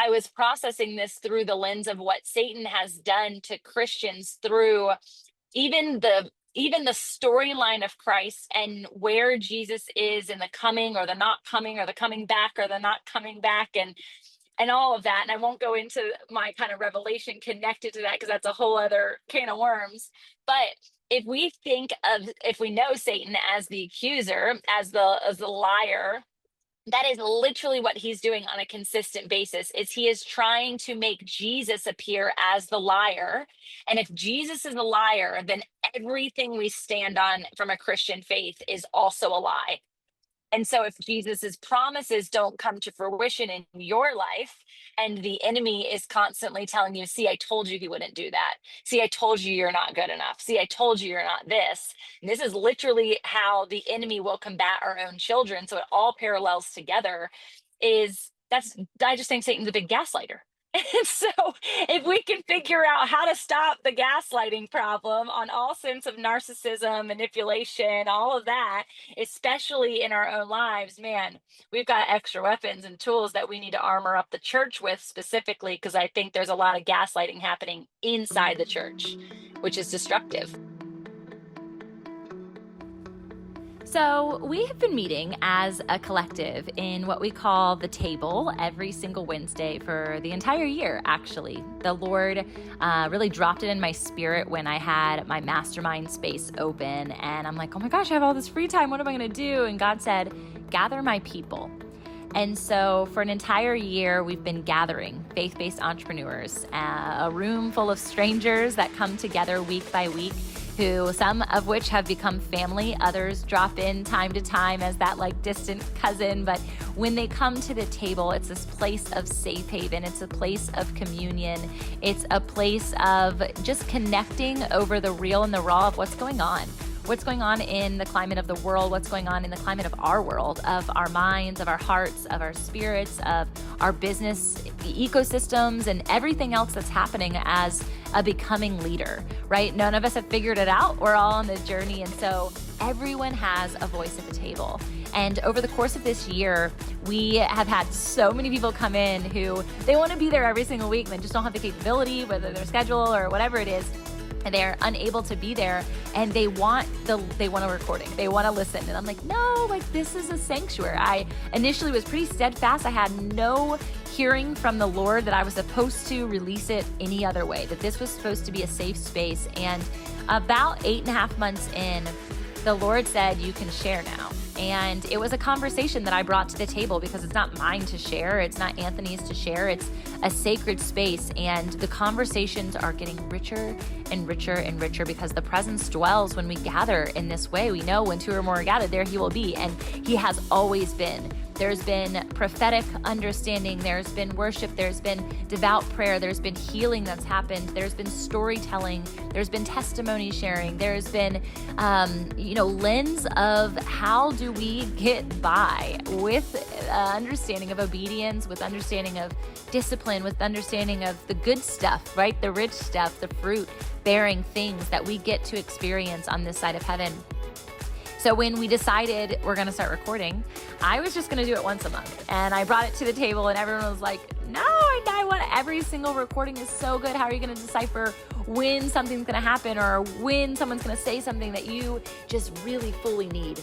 I was processing this through the lens of what Satan has done to Christians through even the storyline of Christ and where Jesus is in the coming or the not coming or the coming back or the not coming back and all of that. And I won't go into my kind of revelation connected to that because that's a whole other can of worms. But if we know Satan as the accuser, as the liar, that is literally what he's doing on a consistent basis. Is he is trying to make Jesus appear as the liar. And if Jesus is a liar, then everything we stand on from a Christian faith is also a lie. And so if Jesus's promises don't come to fruition in your life, and the enemy is constantly telling you, see, I told you he wouldn't do that. See, I told you you're not good enough. See, I told you you're not this. And this is literally how the enemy will combat our own children. So it all parallels together. I just think Satan's a big gaslighter. And so if we can figure out how to stop the gaslighting problem on all sense of narcissism, manipulation, all of that, especially in our own lives, man, we've got extra weapons and tools that we need to armor up the church with specifically, because I think there's a lot of gaslighting happening inside the church, which is destructive. So we have been meeting as a collective in what we call the table every single Wednesday for the entire year, actually. The Lord really dropped it in my spirit when I had my mastermind space open. And I'm like, oh my gosh, I have all this free time. What am I going to do? And God said, gather my people. And so for an entire year, we've been gathering faith-based entrepreneurs, a room full of strangers that come together week by week, who some of which have become family, others drop in time to time as that like distant cousin. But when they come to the table, it's this place of safe haven. It's a place of communion. It's a place of just connecting over the real and the raw of what's going on. What's going on in the climate of the world, what's going on in the climate of our world, of our minds, of our hearts, of our spirits, of our business ecosystems, and everything else that's happening as a becoming leader, right? None of us have figured it out. We're all on the journey. And so everyone has a voice at the table. And over the course of this year, we have had so many people come in who they want to be there every single week and they just don't have the capability, whether their schedule or whatever it is. And they're unable to be there, and they want a recording. They want to listen. And I'm like, no, like this is a sanctuary. I initially was pretty steadfast. I had no hearing from the Lord that I was supposed to release it any other way, that this was supposed to be a safe space. And about 8.5 months in, the Lord said, you can share now. And it was a conversation that I brought to the table because it's not mine to share. It's not Anthony's to share. It's a sacred space. And the conversations are getting richer and richer and richer because the presence dwells when we gather in this way. We know when 2 or more are gathered, there he will be. And he has always been. There's been prophetic understanding. There's been worship. There's been devout prayer. There's been healing that's happened. There's been storytelling. There's been testimony sharing. There's been, lens of how do we get by with understanding of obedience, with understanding of discipline, with understanding of the good stuff, right? The rich stuff, the fruit bearing things that we get to experience on this side of heaven. So when we decided we're going to start recording, I was just going to do it once a month. And I brought it to the table and everyone was like, no, I want every single recording is so good. How are you going to decipher when something's going to happen or when someone's going to say something that you just really fully need?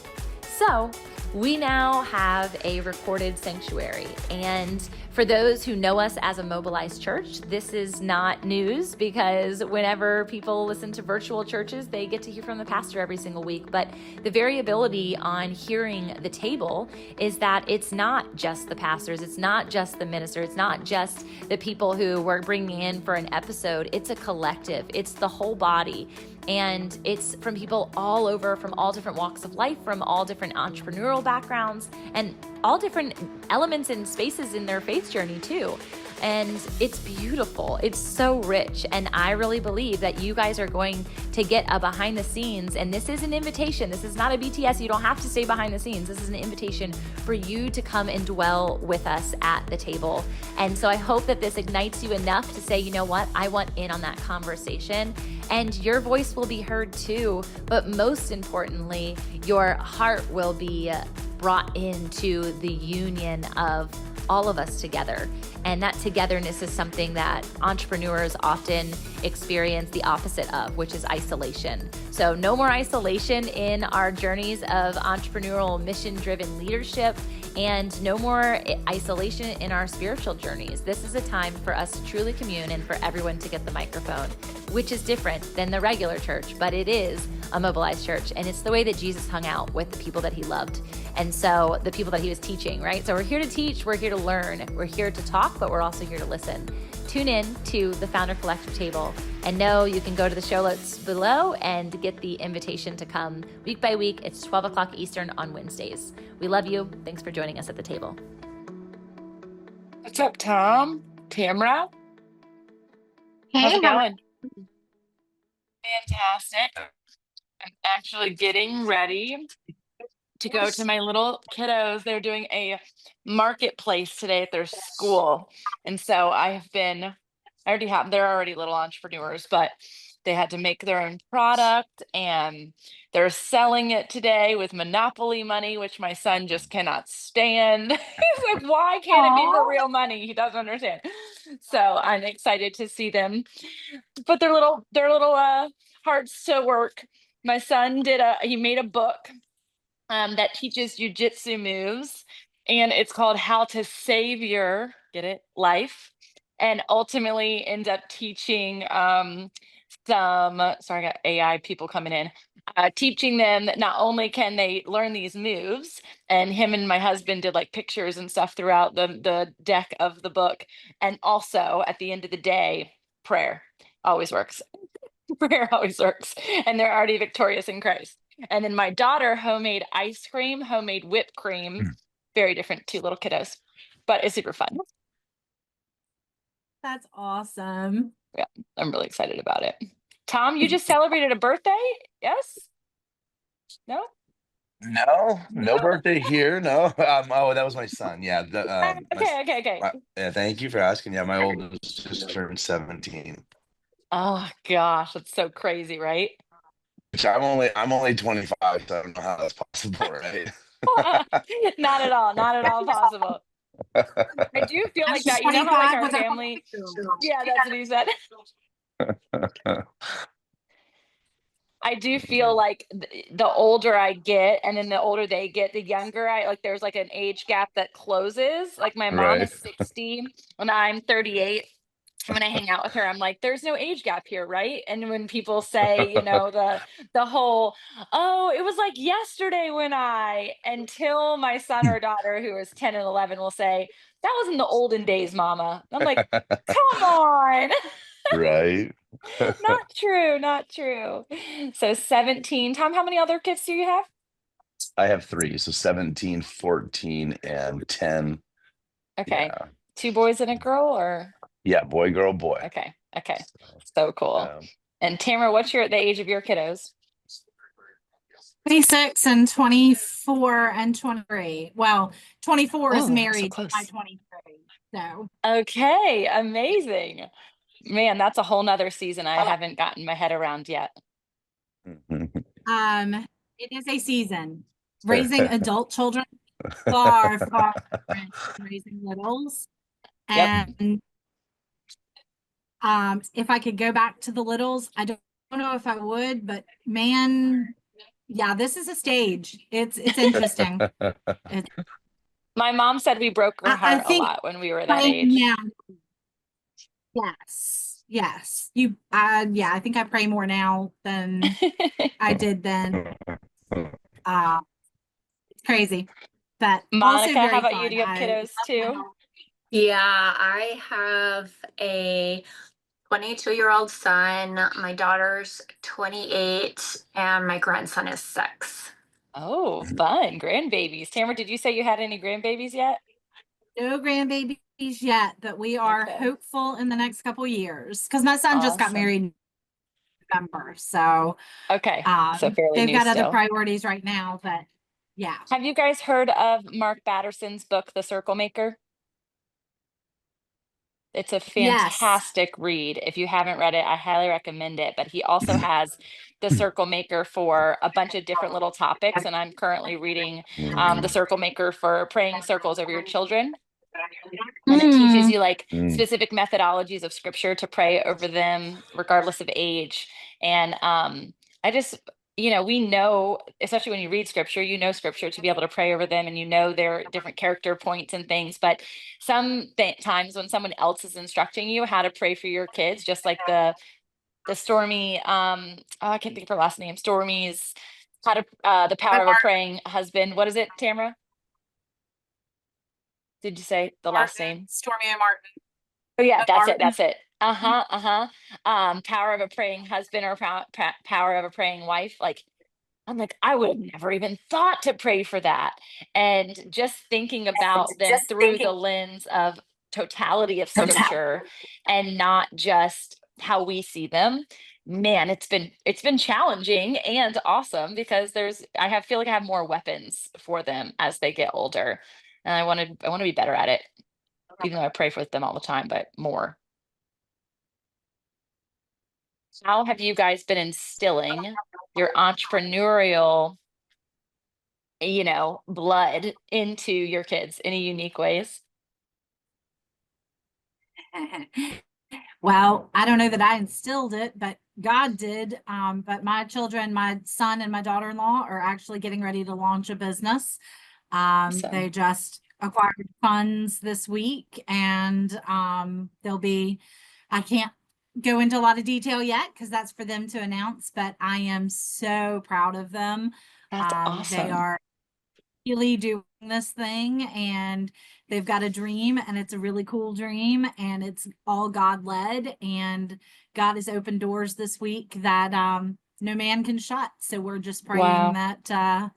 So we now have a recorded sanctuary. And for those who know us as a mobilized church, this is not news because whenever people listen to virtual churches, they get to hear from the pastor every single week. But the variability on hearing the table is that it's not just the pastors, it's not just the minister, it's not just the people who we're bringing in for an episode. It's a collective, it's the whole body. And it's from people all over, from all different walks of life, from all different entrepreneurial backgrounds, and all different elements and spaces in their faith journey too. And it's beautiful. It's so rich. And I really believe that you guys are going to get a behind the scenes. And this is an invitation. This is not a BTS. You don't have to stay behind the scenes. This is an invitation for you to come and dwell with us at the table. And so I hope that this ignites you enough to say, you know what? I want in on that conversation. And your voice will be heard too. But most importantly, your heart will be brought into the union of all of us together. And that togetherness is something that entrepreneurs often experience the opposite of, which is isolation. So no more isolation in our journeys of entrepreneurial mission-driven leadership, and no more isolation in our spiritual journeys. This is a time for us to truly commune and for everyone to get the microphone, which is different than the regular church, but it is a mobilized church. And it's the way that Jesus hung out with the people that he loved. And so the people that he was teaching, right? So we're here to teach, we're here to learn, we're here to talk, but we're also here to listen. Tune in to the Founder Collective table, and know you can go to the show notes below and get the invitation to come week by week. It's 12 o'clock Eastern on Wednesdays. We love you. Thanks for joining us at the table. What's up, Tom? Tamra? How's Hey, it going? Fantastic. I'm actually getting ready to go to my little kiddos. They're doing a marketplace today at their school. And so they're already little entrepreneurs, but they had to make their own product and they're selling it today with Monopoly money, which my son just cannot stand. He's like, why can't it be for real money? He doesn't understand. So I'm excited to see them put their little hearts to work. My son he made a book that teaches jujitsu moves, and it's called How to Save Your, get it, Life, and ultimately ends up teaching sorry, I got AI people coming in, teaching them that not only can they learn these moves, and him and my husband did like pictures and stuff throughout the deck of the book, and also at the end of the day, prayer always works. Prayer always works, and they're already victorious in Christ. And then my daughter, homemade ice cream, homemade whipped cream. Very different, two little kiddos, but it's super fun. that's awesome. Yeah, I'm really excited about it. Tom, you just celebrated a birthday? Yes? No? No birthday here. No. Oh, that was my son. Yeah. Okay. Yeah. Thank you for asking. Yeah, my oldest just turned 17. Oh gosh, that's so crazy, right? Which I'm only 25, so I don't know how that's possible, right? Not at all possible. I do feel like that. You know how like our family. Yeah, that's what he said. I do feel like the older I get, and then the older they get, the younger there's like an age gap that closes. Like my mom is 60 and I'm 38. When I hang out with her, I'm like, there's no age gap here, right? And when people say, the whole, oh, it was like yesterday until my son or daughter, who is 10 and 11, will say, that was in the olden days, mama. I'm like, come on. Right. Not true. So 17. Tom, how many other kids do you have? I have 3, so 17, 14, and 10. Okay. Yeah. 2 boys and a girl, or? Yeah, boy, girl, boy. Okay. So cool. And Tamara, what's the age of your kiddos? 26 and 24 and 23. Well, 24 is married so by 23. So okay, amazing. Man, that's a whole nother season I haven't gotten my head around yet. it is a season. Raising adult children far different than raising littles. And if I could go back to the littles, I don't know if I would, but man, yeah, this is a stage. It's interesting. My mom said we broke her heart a lot when we were that age. Now, yes. I think I pray more now than I did then. It's crazy. But Monica, how about you? Do you have kiddos too? Yeah, I have a 22-year-old son. My daughter's 28, and my grandson is 6. Oh, fun. Grandbabies. Tamara, did you say you had any grandbabies yet? No grandbabies yet, but we are hopeful in the next couple years, because my son just got married in November. So so fairly they've new got still. other priorities right now, but yeah. Have you guys heard of Mark Batterson's book, The Circle Maker? It's a fantastic read. If you haven't read it, I highly recommend it. But he also has The Circle Maker for a bunch of different little topics. And I'm currently reading The Circle Maker for praying circles over your children. And it teaches Mm. you like Mm. specific methodologies of scripture to pray over them regardless of age. And I just, we know, especially when you read scripture, scripture to be able to pray over them, and their different character points and things. But times when someone else is instructing you how to pray for your kids, just like the Stormy, I can't think of her last name, Stormy's how to the power of a praying husband. What is it, Tamra? Did you say the last Martin, name? Stormy and Martin. Oh yeah, that's it. Martin. That's it. Uh-huh. Uh-huh. Power of a praying husband or power of a praying wife. Like, I'm like, I would have never even thought to pray for that. And just thinking about them through the lens of totality of scripture and not just how we see them. Man, it's been challenging and awesome because feel like I have more weapons for them as they get older. And I want to be better at it, even though I pray for them all the time, but more. How have you guys been instilling your entrepreneurial, blood into your kids in a unique ways? Well, I don't know that I instilled it, but God did. But my children, my son and my daughter-in-law, are actually getting ready to launch a business. Awesome. They just acquired funds this week, and I can't go into a lot of detail yet because that's for them to announce, but I am so proud of them. That's They awesome. are really doing this thing, and they've got a dream, and it's a really cool dream, and it's all God led, and God has opened doors this week that no man can shut. So we're just praying Wow. that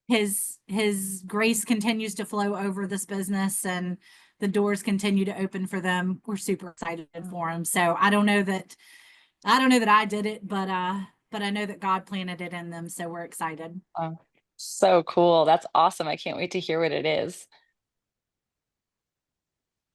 his grace continues to flow over this business, and the doors continue to open for them. We're super excited for them. So I don't know that I did it, but I know that God planted it in them, so we're excited. Oh, so cool. That's awesome. I can't wait to hear what it is.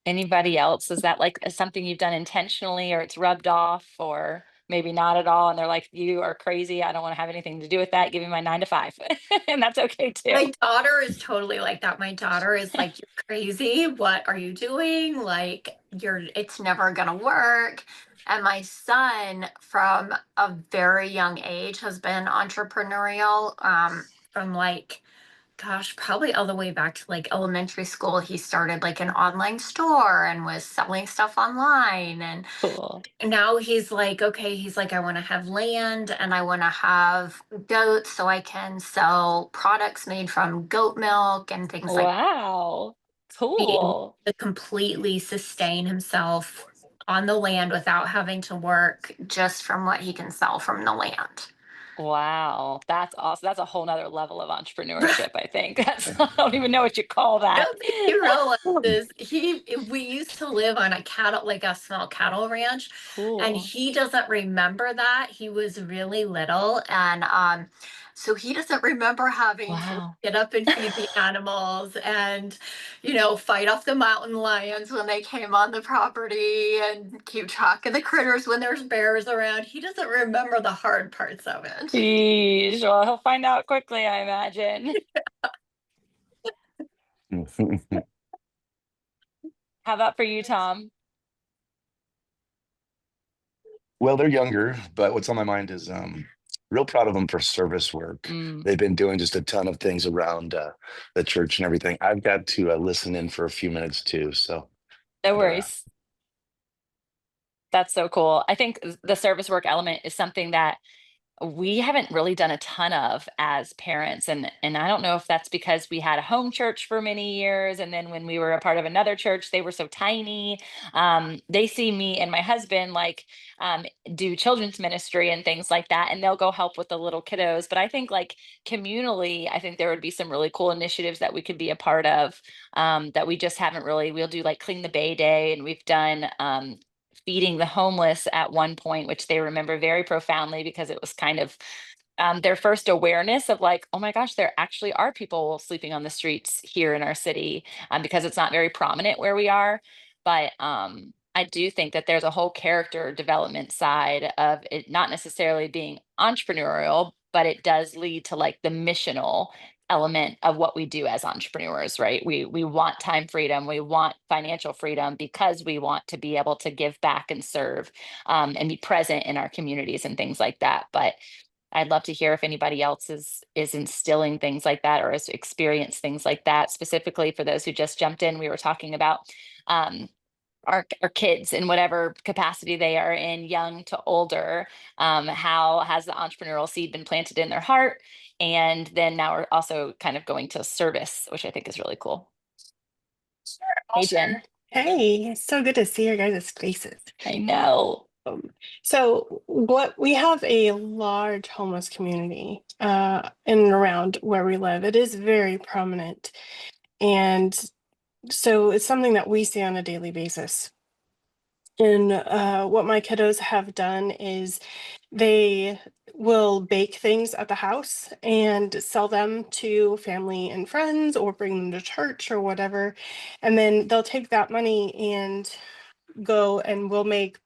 Anybody else? Is that like something you've done intentionally, or it's rubbed off, or maybe not at all? And they're like, you are crazy. I don't want to have anything to do with that. Give me my 9 to 5. And that's okay too. My daughter is totally like that. My daughter is like, "You're crazy. What are you doing? Like, it's never gonna work." And my son, from a very young age, has been entrepreneurial. From like, gosh, probably all the way back to like elementary school. He started like an online store and was selling stuff online. And Cool. now he's like, okay, he's like, I want to have land and I want to have goats so I can sell products made from goat milk and things like Wow. be able Cool. to completely sustain himself on the land without having to work just from what he can sell from the land. Wow. That's awesome. That's a whole nother level of entrepreneurship, I think. I don't even know what you call I that. don't think he realizes we used to live on like a small cattle ranch, and Cool. he doesn't remember that. He was really little, and so he doesn't remember having to Wow. get up and feed the animals and, fight off the mountain lions when they came on the property and keep track of the critters when there's bears around. He doesn't remember the hard parts of it. Geez. Well, he'll find out quickly, I imagine. How about for you, Tom? Well, they're younger, but what's on my mind is real proud of them for service work. Mm, They've been doing just a ton of things around the church and everything. I've got to listen in for a few minutes too. So, no but worries. That's so cool. I think the service work element is something that we haven't really done a ton of as parents, and I don't know if that's because we had a home church for many years, and then when we were a part of another church, they were so tiny. They see me and my husband like um, do children's ministry and things like that, and they'll go help with the little kiddos. But I think like communally, I think there would be some really cool initiatives that we could be a part of, that we just haven't really. We'll do like Clean the Bay Day, and we've done feeding the homeless at one point, which they remember very profoundly because it was kind of their first awareness of like, oh my gosh, there actually are people sleeping on the streets here in our city, because it's not very prominent where we are. But I do think that there's a whole character development side of it, not necessarily being entrepreneurial, but it does lead to like the missional element of what we do as entrepreneurs, right? We want time freedom, we want financial freedom because we want to be able to give back and serve, and be present in our communities and things like that. But I'd love to hear if anybody else is instilling things like that or has experienced things like that. Specifically for those who just jumped in, we were talking about um, our kids in whatever capacity they are in, young to older. How has the entrepreneurial seed been planted in their heart? And then now we're also kind of going to service, which I think is really cool. Hey, Jen. Hey, it's so good to see your guys' faces. I know. So what we have a large homeless community in and around where we live. It is very prominent. And so it's something that we see on a daily basis. And what my kiddos have done is they will bake things at the house and sell them to family and friends or bring them to church or whatever. And then they'll take that money and go and we'll make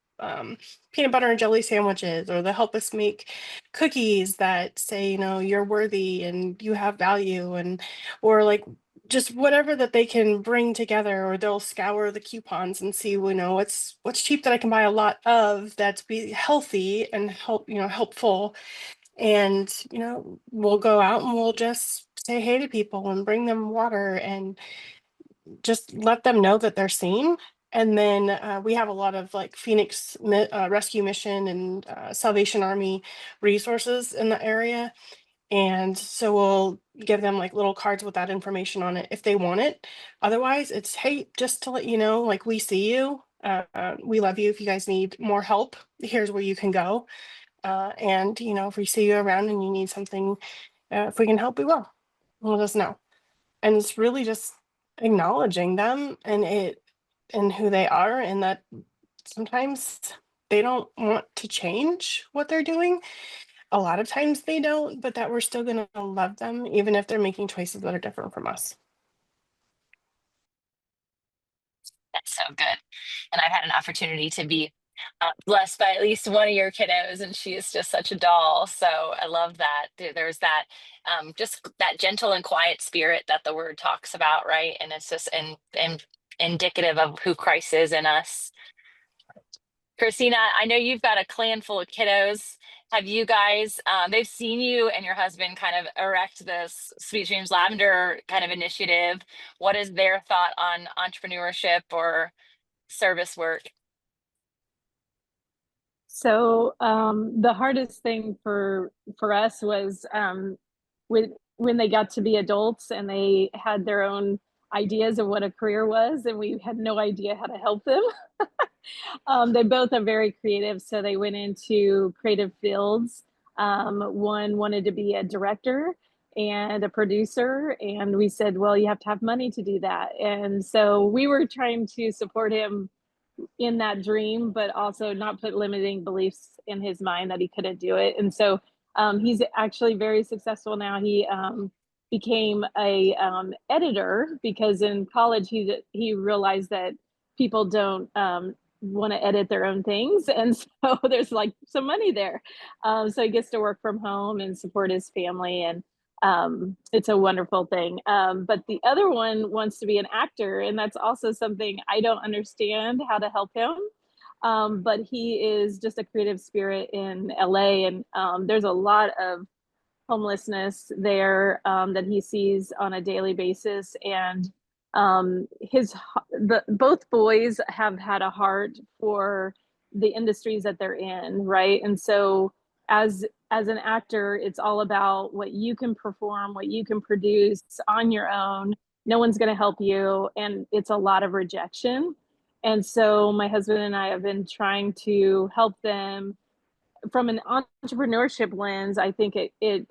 peanut butter and jelly sandwiches, or they'll help us make cookies that say, you know, you're worthy and you have value, and or like just whatever that they can bring together. Or they'll scour the coupons and see, you know, what's cheap that I can buy a lot of that's be healthy and helpful. And you know, we'll go out and we'll just say hey to people and bring them water and just let them know that they're seen. And then we have a lot of like Phoenix Rescue Mission and Salvation Army resources in the area. And so we'll give them like little cards with that information on it if they want it. Otherwise, it's, hey, just to let you know, like, we see you. We love you. If you guys need more help, here's where you can go. And, you know, if we see you around and you need something, if we can help, we will. Let us know. And it's really just acknowledging them and who they are, and that sometimes they don't want to change what they're doing. A lot of times they don't, but that we're still going to love them even if they're making choices that are different from us. That's so good. And I've had an opportunity to be blessed by at least one of your kiddos, and she is just such a doll. So I love that. There's that just that gentle and quiet spirit that the word talks about, right? And it's just indicative of who Christ is in us. Christina, I know you've got a clan full of kiddos. Have you guys, they've seen you and your husband kind of erect this Sweet Dreams Lavender kind of initiative. What is their thought on entrepreneurship or service work? So the hardest thing for us was when they got to be adults and they had their own ideas of what a career was, and we had no idea how to help them. They both are very creative, so they went into creative fields. One wanted to be a director and a producer, and we said, well, you have to have money to do that. And so we were trying to support him in that dream, but also not put limiting beliefs in his mind that he couldn't do it. And so he's actually very successful now. He became a editor because in college he realized that people don't want to edit their own things, and so there's like some money there. So he gets to work from home and support his family, and it's a wonderful thing. But the other one wants to be an actor, and that's also something I don't understand how to help him. But he is just a creative spirit in LA, and there's a lot of homelessness there that he sees on a daily basis. And both boys have had a heart for the industries that they're in, right? And so as an actor, it's all about what you can perform, what you can produce on your own. No one's going to help you, and it's a lot of rejection. And so my husband and I have been trying to help them from an entrepreneurship lens. I think it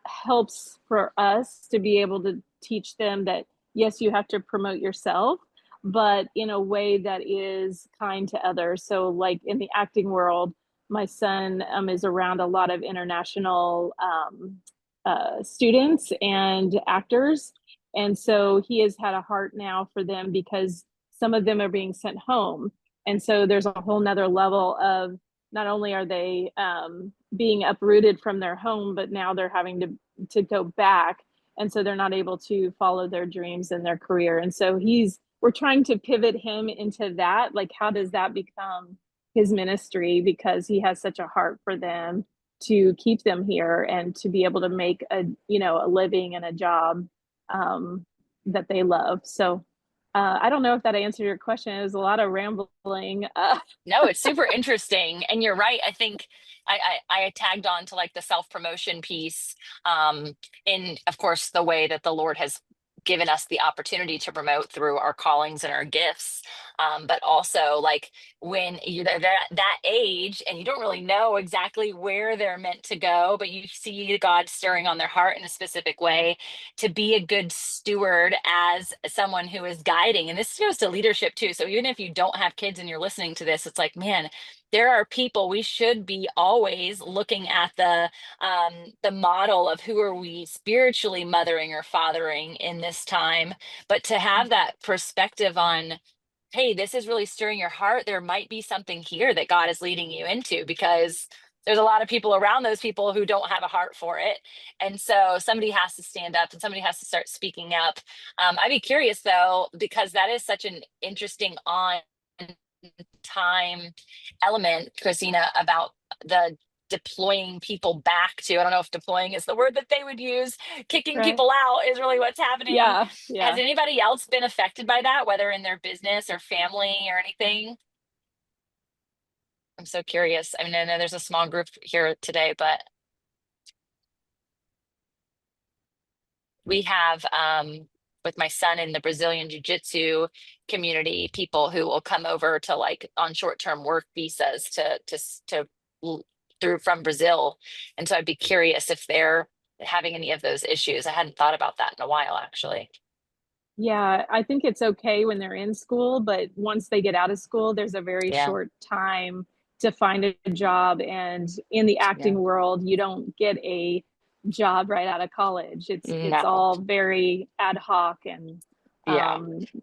helps for us to be able to teach them that, yes, you have to promote yourself, but in a way that is kind to others. So like in the acting world, my son is around a lot of international students and actors. And so he has had a heart now for them because some of them are being sent home. And so there's a whole nother level of, not only are they being uprooted from their home, but now they're having to go back. and so they're not able to follow their dreams and their career. And so we're trying to pivot him into that, like how does that become his ministry, because he has such a heart for them, to keep them here and to be able to make a living and a job that they love. So I don't know if that answered your question. It was a lot of rambling. No, it's super interesting. And you're right. I think I tagged on to like the self-promotion piece, in, of course, the way that the Lord has given us the opportunity to promote through our callings and our gifts. But also like when you're that age and you don't really know exactly where they're meant to go, but you see God stirring on their heart in a specific way, to be a good steward as someone who is guiding. And this goes to leadership too. So even if you don't have kids and you're listening to this, it's like, man, there are people, we should be always looking at the model of who are we spiritually mothering or fathering in this time, but to have that perspective on, hey, this is really stirring your heart. There might be something here that God is leading you into, because there's a lot of people around those people who don't have a heart for it. And so somebody has to stand up and somebody has to start speaking up. I'd be curious though, because that is such an interesting on time element, Christina, about the deploying people back to, I don't know if deploying is the word that they would use, kicking Right. people out is really what's happening. Yeah. Has anybody else been affected by that, whether in their business or family or anything? I'm so curious. I mean, I know there's a small group here today, but we have with my son in the Brazilian jiu-jitsu community, people who will come over to like on short-term work visas to through from Brazil. And so I'd be curious if they're having any of those issues. I hadn't thought about that in a while, actually. Yeah, I think it's okay when they're in school, but once they get out of school, there's a very Yeah. short time to find a job. And in the acting world, you don't get a job right out of college. It's No. all very ad hoc and Yeah.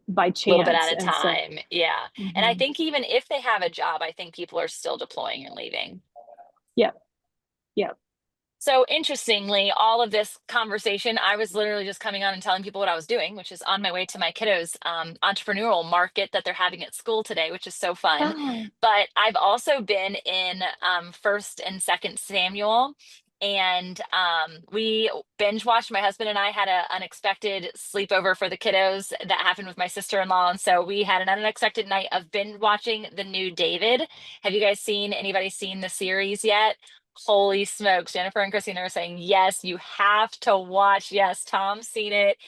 by A little bit chance. at a And so, time. Yeah. And I think even if they have a job, I think people are still deploying and leaving. yeah, yeah. So interestingly, all of this conversation, I was literally just coming on and telling people what I was doing, which is on my way to my kiddos' entrepreneurial market that they're having at school today, which is so fun. Oh, But I've also been in First and Second Samuel, and we binge watched. My husband and I had an unexpected sleepover for the kiddos that happened with my sister-in-law, and so we had an unexpected night of binge watching the new David. Have you guys anybody seen the series yet? Holy smokes. Jennifer and Christina are saying, yes, you have to watch. Yes, Tom's seen it.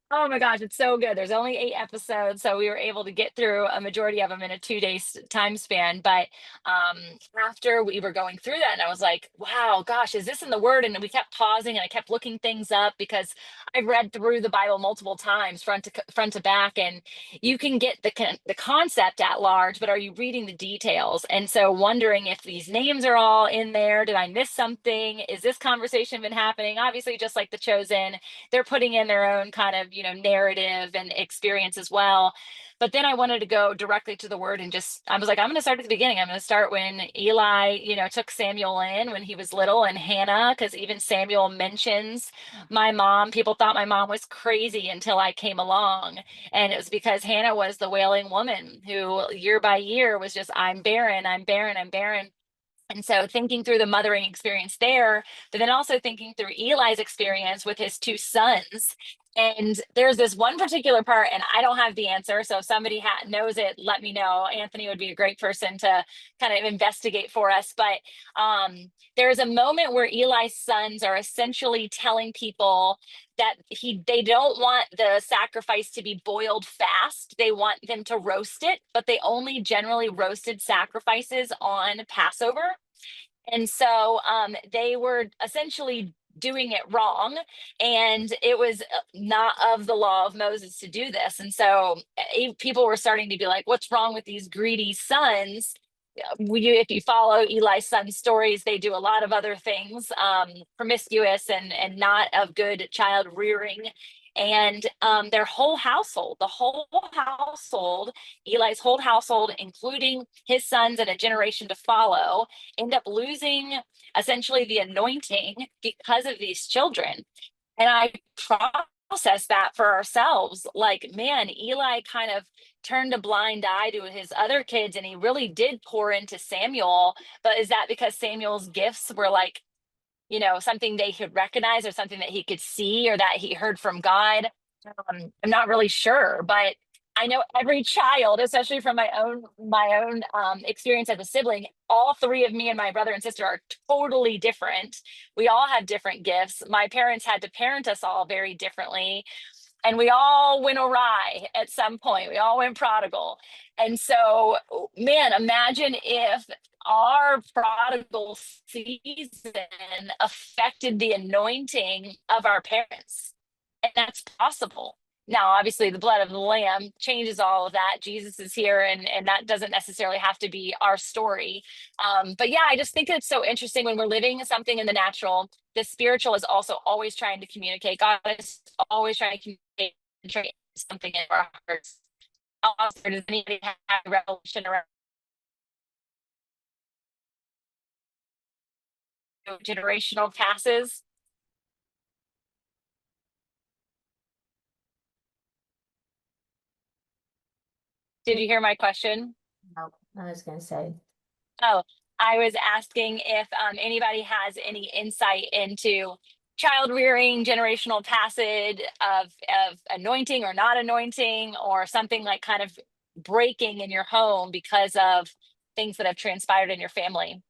Oh my gosh, it's so good. There's only 8 episodes, so we were able to get through a majority of them in a 2 day time span. But after we were going through that, and I was like, wow, gosh, is this in the Word? And we kept pausing, and I kept looking things up, because I've read through the Bible multiple times, front to back, and you can get the concept at large, but are you reading the details? And so wondering if these names are all in there. Did I miss something? Is this conversation been happening? Obviously, just like The Chosen, they're putting in their own kind of narrative and experience as well. But then I wanted to go directly to the Word, and I was like, I'm going to start at the beginning. I'm going to start when Eli took Samuel in when he was little, and Hannah, because even Samuel mentions my mom. People thought my mom was crazy until I came along, and it was because Hannah was the wailing woman who year by year was just, I'm barren, I'm barren, I'm barren. And so thinking through the mothering experience there, but then also thinking through Eli's experience with his 2 sons. And there's this one particular part, and I don't have the answer. So if somebody knows it, let me know. Anthony would be a great person to kind of investigate for us. But there's a moment where Eli's sons are essentially telling people that they don't want the sacrifice to be boiled fast. They want them to roast it, but they only generally roasted sacrifices on Passover. And so they were essentially doing it wrong, and it was not of the law of Moses to do this. And so people were starting to be like, what's wrong with these greedy sons? If you follow Eli's son's stories, they do a lot of other things, promiscuous and not of good child rearing. And their whole household, Eli's whole household, including his sons and a generation to follow, end up losing essentially the anointing because of these children. And I process that for ourselves. Like, man, Eli kind of turned a blind eye to his other kids, and he really did pour into Samuel. But is that because Samuel's gifts were like, something they could recognize, or something that he could see, or that he heard from God? I'm not really sure, but I know every child, especially from my own experience as a sibling, all three of me and my brother and sister are totally different. We all have different gifts. My parents had to parent us all very differently, and we all went awry at some point. We all went prodigal. And so, man, imagine if our prodigal season affected the anointing of our parents. And that's possible. Now, obviously, the blood of the Lamb changes all of that. Jesus is here, and that doesn't necessarily have to be our story. But yeah, I just think it's so interesting when we're living something in the natural. The spiritual is also always trying to communicate. God is always trying to communicate something in our hearts. Also, does anybody have a revelation around generational passes? Did you hear my question? No, I was going to say, Oh, I was asking if anybody has any insight into child rearing, generational passage of anointing or not anointing, or something like kind of breaking in your home because of things that have transpired in your family.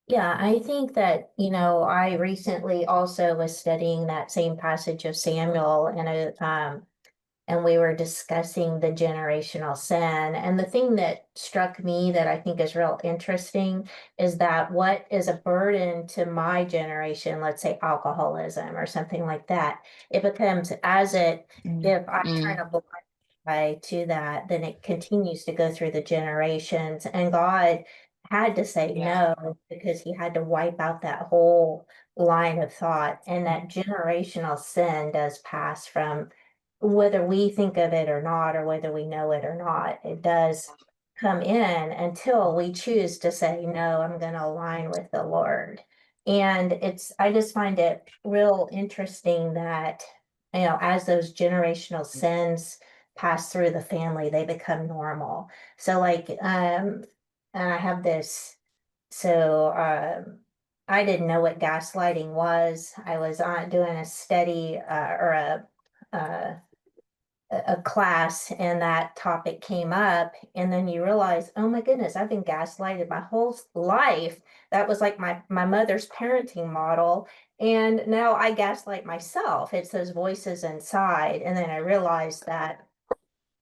yeah, I think that, I recently also was studying that same passage of Samuel, and we were discussing the generational sin. And the thing that struck me that I think is real interesting is that what is a burden to my generation, let's say alcoholism or something like that, it becomes if I turn a blind eye to that, then it continues to go through the generations. And God had to say Yeah. no because he had to wipe out that whole line of thought. And that generational sin does pass from, whether we think of it or not, or whether we know it or not, it does come in until we choose to say, no, I'm going to align with the Lord. And I just find it real interesting that, as those generational sins pass through the family, they become normal. So like, and I have this, so, I didn't know what gaslighting was. I was on doing a study, or uh, a class, and that topic came up, and then you realize, oh my goodness, I've been gaslighted my whole life. That was like my mother's parenting model, and now I gaslight myself. It's those voices inside. And then I realized that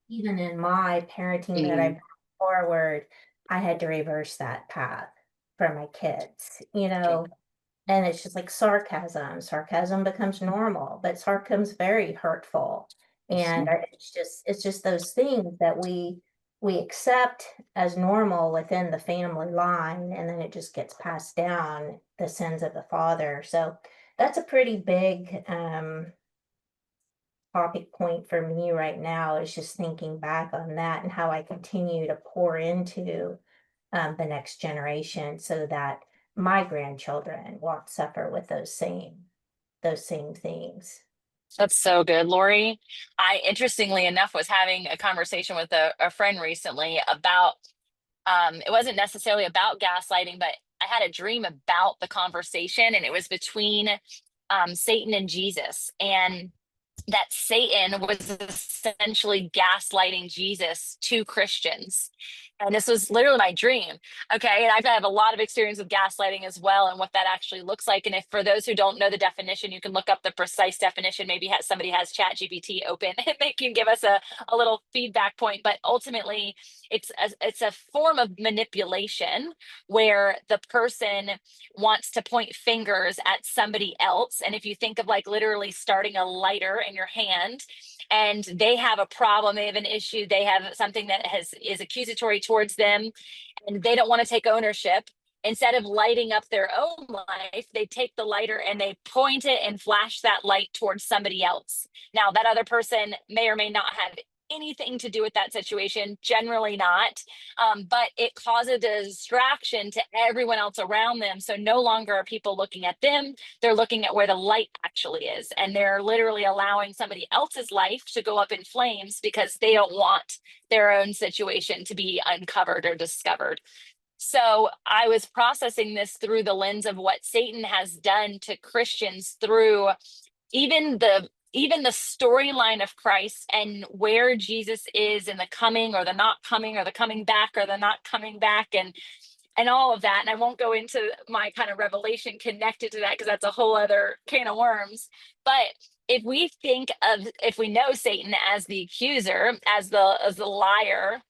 even in my parenting that I brought forward, I had to reverse that path for my kids, and it's just like sarcasm. Sarcasm becomes normal, but sarcasm's very hurtful. And it's just those things that we accept as normal within the family line, and then it just gets passed down, the sins of the father. So that's a pretty big topic point for me right now, is just thinking back on that and how I continue to pour into the next generation so that my grandchildren won't suffer with those same things. That's so good, Lori. I, interestingly enough, was having a conversation with a friend recently about, it wasn't necessarily about gaslighting, but I had a dream about the conversation, and it was between Satan and Jesus. And that Satan was essentially gaslighting Jesus to Christians. And this was literally my dream. Okay. And I've had a lot of experience with gaslighting as well, and what that actually looks like. And if, for those who don't know the definition, you can look up the precise definition. Maybe somebody has Chat GPT open and they can give us a little feedback point. But ultimately, it's a form of manipulation where the person wants to point fingers at somebody else. And if you think of like literally starting a lighter in your hand, and they have a problem, they have an issue, they have something that is accusatory towards them, and they don't want to take ownership. Instead of lighting up their own life, they take the lighter and they point it and flash that light towards somebody else. Now, that other person may or may not have anything to do with that situation, generally not. But it causes a distraction to everyone else around them. So no longer are people looking at them, they're looking at where the light actually is. And they're literally allowing somebody else's life to go up in flames because they don't want their own situation to be uncovered or discovered. So I was processing this through the lens of what Satan has done to Christians through even the storyline of Christ and where Jesus is in the coming or the not coming or the coming back or the not coming back and all of that. And I won't go into my kind of revelation connected to that because that's a whole other can of worms. But if we know Satan as the accuser, as the liar,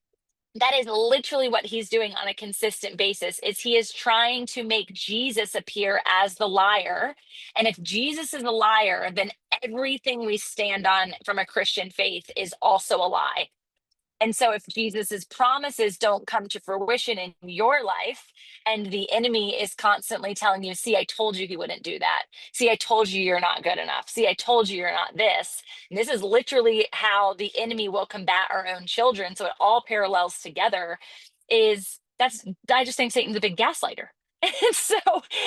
that is literally what he's doing on a consistent basis. Is he is trying to make Jesus appear as the liar. And if Jesus is a liar, then everything we stand on from a Christian faith is also a lie. And so if Jesus's promises don't come to fruition in your life, and the enemy is constantly telling you, see, I told you he wouldn't do that. See, I told you you're not good enough. See, I told you you're not this. And this is literally how the enemy will combat our own children. So it all parallels together. I just think Satan's a big gaslighter. And so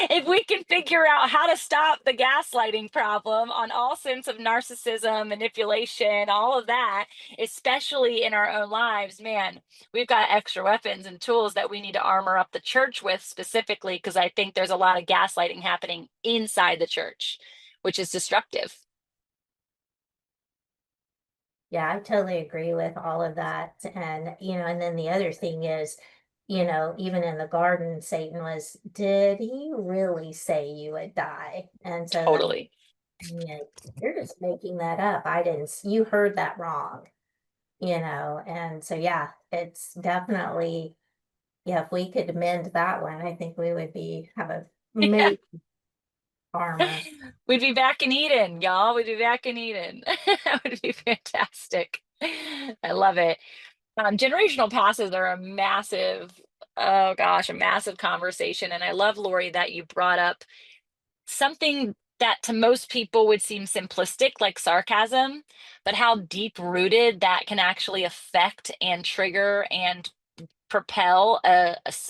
if we can figure out how to stop the gaslighting problem on all sense of narcissism, manipulation, all of that, especially in our own lives, man, we've got extra weapons and tools that we need to armor up the church with specifically, because I think there's a lot of gaslighting happening inside the church, which is destructive. Yeah, I totally agree with all of that. And, and then the other thing is, even in the garden, Satan was, did he really say you would die? And so Totally. you're just making that up. You heard that wrong, and so, yeah, it's definitely, yeah, if we could mend that one, I think we would have a Yeah. armor. We'd be back in Eden, y'all. We'd be back in Eden. That would be fantastic. I love it. Generational passes are a massive conversation. And I love, Lori, that you brought up something that to most people would seem simplistic, like sarcasm, but how deep rooted that can actually affect and trigger and propel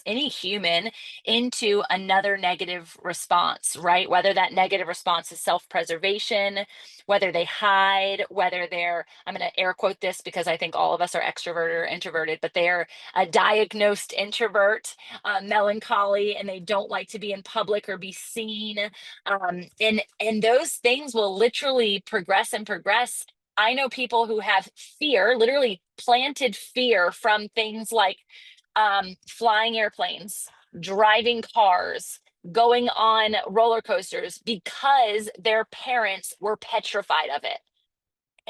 any human into another negative response, right? Whether that negative response is self-preservation, whether they hide, whether I'm going to air quote this because I think all of us are extroverted or introverted, but they're a diagnosed introvert, melancholy, and they don't like to be in public or be seen. And those things will literally progress and progress. I know people who have fear, literally planted fear from things like flying airplanes, driving cars, going on roller coasters because their parents were petrified of it.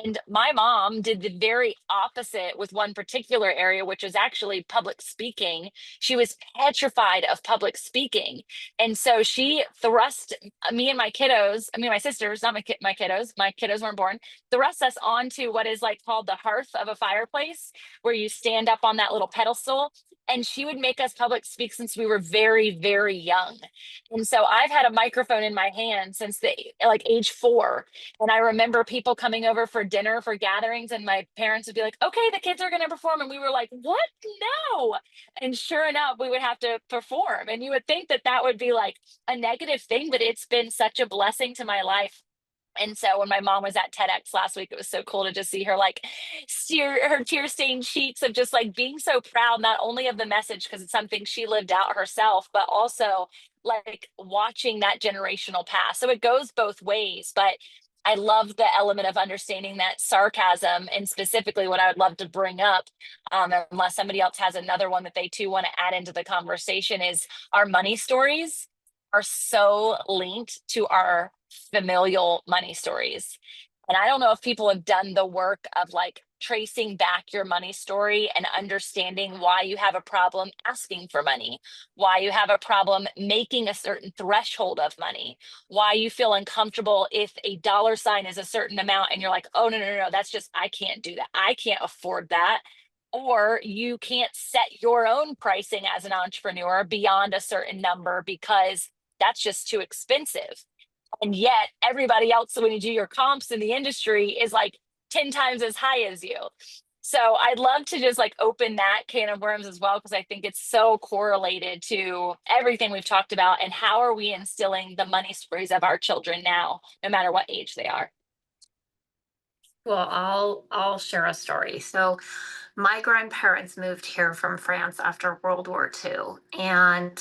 And my mom did the very opposite with one particular area, which is actually public speaking. She was petrified of public speaking. And so she thrust me and my kiddos, my sisters, not my kiddos, my kiddos weren't born, thrust us onto what is like called the hearth of a fireplace, where you stand up on that little pedestal. And she would make us public speak since we were very, very young. And so I've had a microphone in my hand since age 4. And I remember people coming over for dinner for gatherings, and my parents would be like, okay, the kids are going to perform. And we were like, what? No. And sure enough, we would have to perform. And you would think that that would be like a negative thing, but it's been such a blessing to my life. And so when my mom was at TEDx last week, it was so cool to just see her her tear-stained cheeks of just like being so proud, not only of the message, because it's something she lived out herself, but also like watching that generational pass. So it goes both ways, but I love the element of understanding that sarcasm, and specifically what I would love to bring up, unless somebody else has another one that they too want to add into the conversation, is our money stories are so linked to our familial money stories. And I don't know if people have done the work of like tracing back your money story and understanding why you have a problem asking for money, why you have a problem making a certain threshold of money, why you feel uncomfortable if a dollar sign is a certain amount and you're like, oh, no, that's just, I can't do that. I can't afford that. Or you can't set your own pricing as an entrepreneur beyond a certain number because that's just too expensive. And yet everybody else, when you do your comps in the industry, is like 10 times as high as you. So I'd love to just like open that can of worms as well, because I think it's so correlated to everything we've talked about. And how are we instilling the money stories of our children now, no matter what age they are? Well, I'll share a story. So my grandparents moved here from France after World War II, and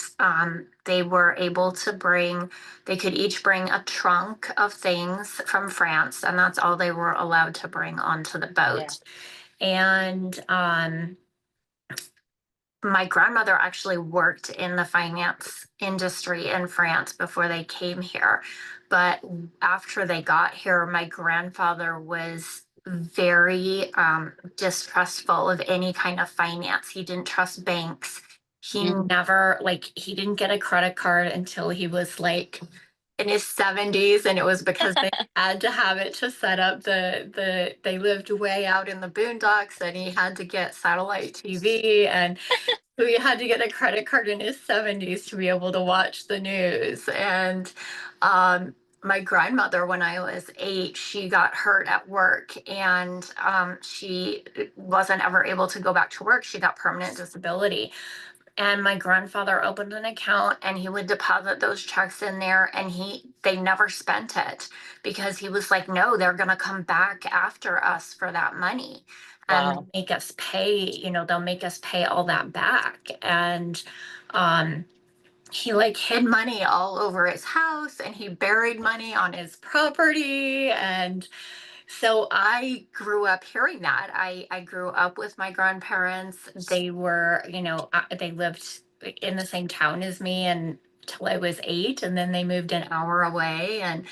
they were able to bring, they could each bring a trunk of things from France, and that's all they were allowed to bring onto the boat. And my grandmother actually worked in the finance industry in France before they came here. But after they got here, my grandfather was very distrustful of any kind of finance. He didn't trust banks. He never, like, he didn't get a credit card until he was like in his 70s, and it was because they had to have it to set up they lived way out in the boondocks, and he had to get satellite TV, and so he had to get a credit card in his 70s to be able to watch the news. And my grandmother, when I was 8, she got hurt at work, and she wasn't ever able to go back to work. She got permanent disability. And my grandfather opened an account, and he would deposit those checks in there, and they never spent it, because he was like, no, they're going to come back after us for that money and make us pay, they'll make us pay all that back. And he like hid money all over his house, and he buried money on his property. And so I grew up hearing that. I grew up with my grandparents. They were, they lived in the same town as me until I was 8, and then they moved an hour away. And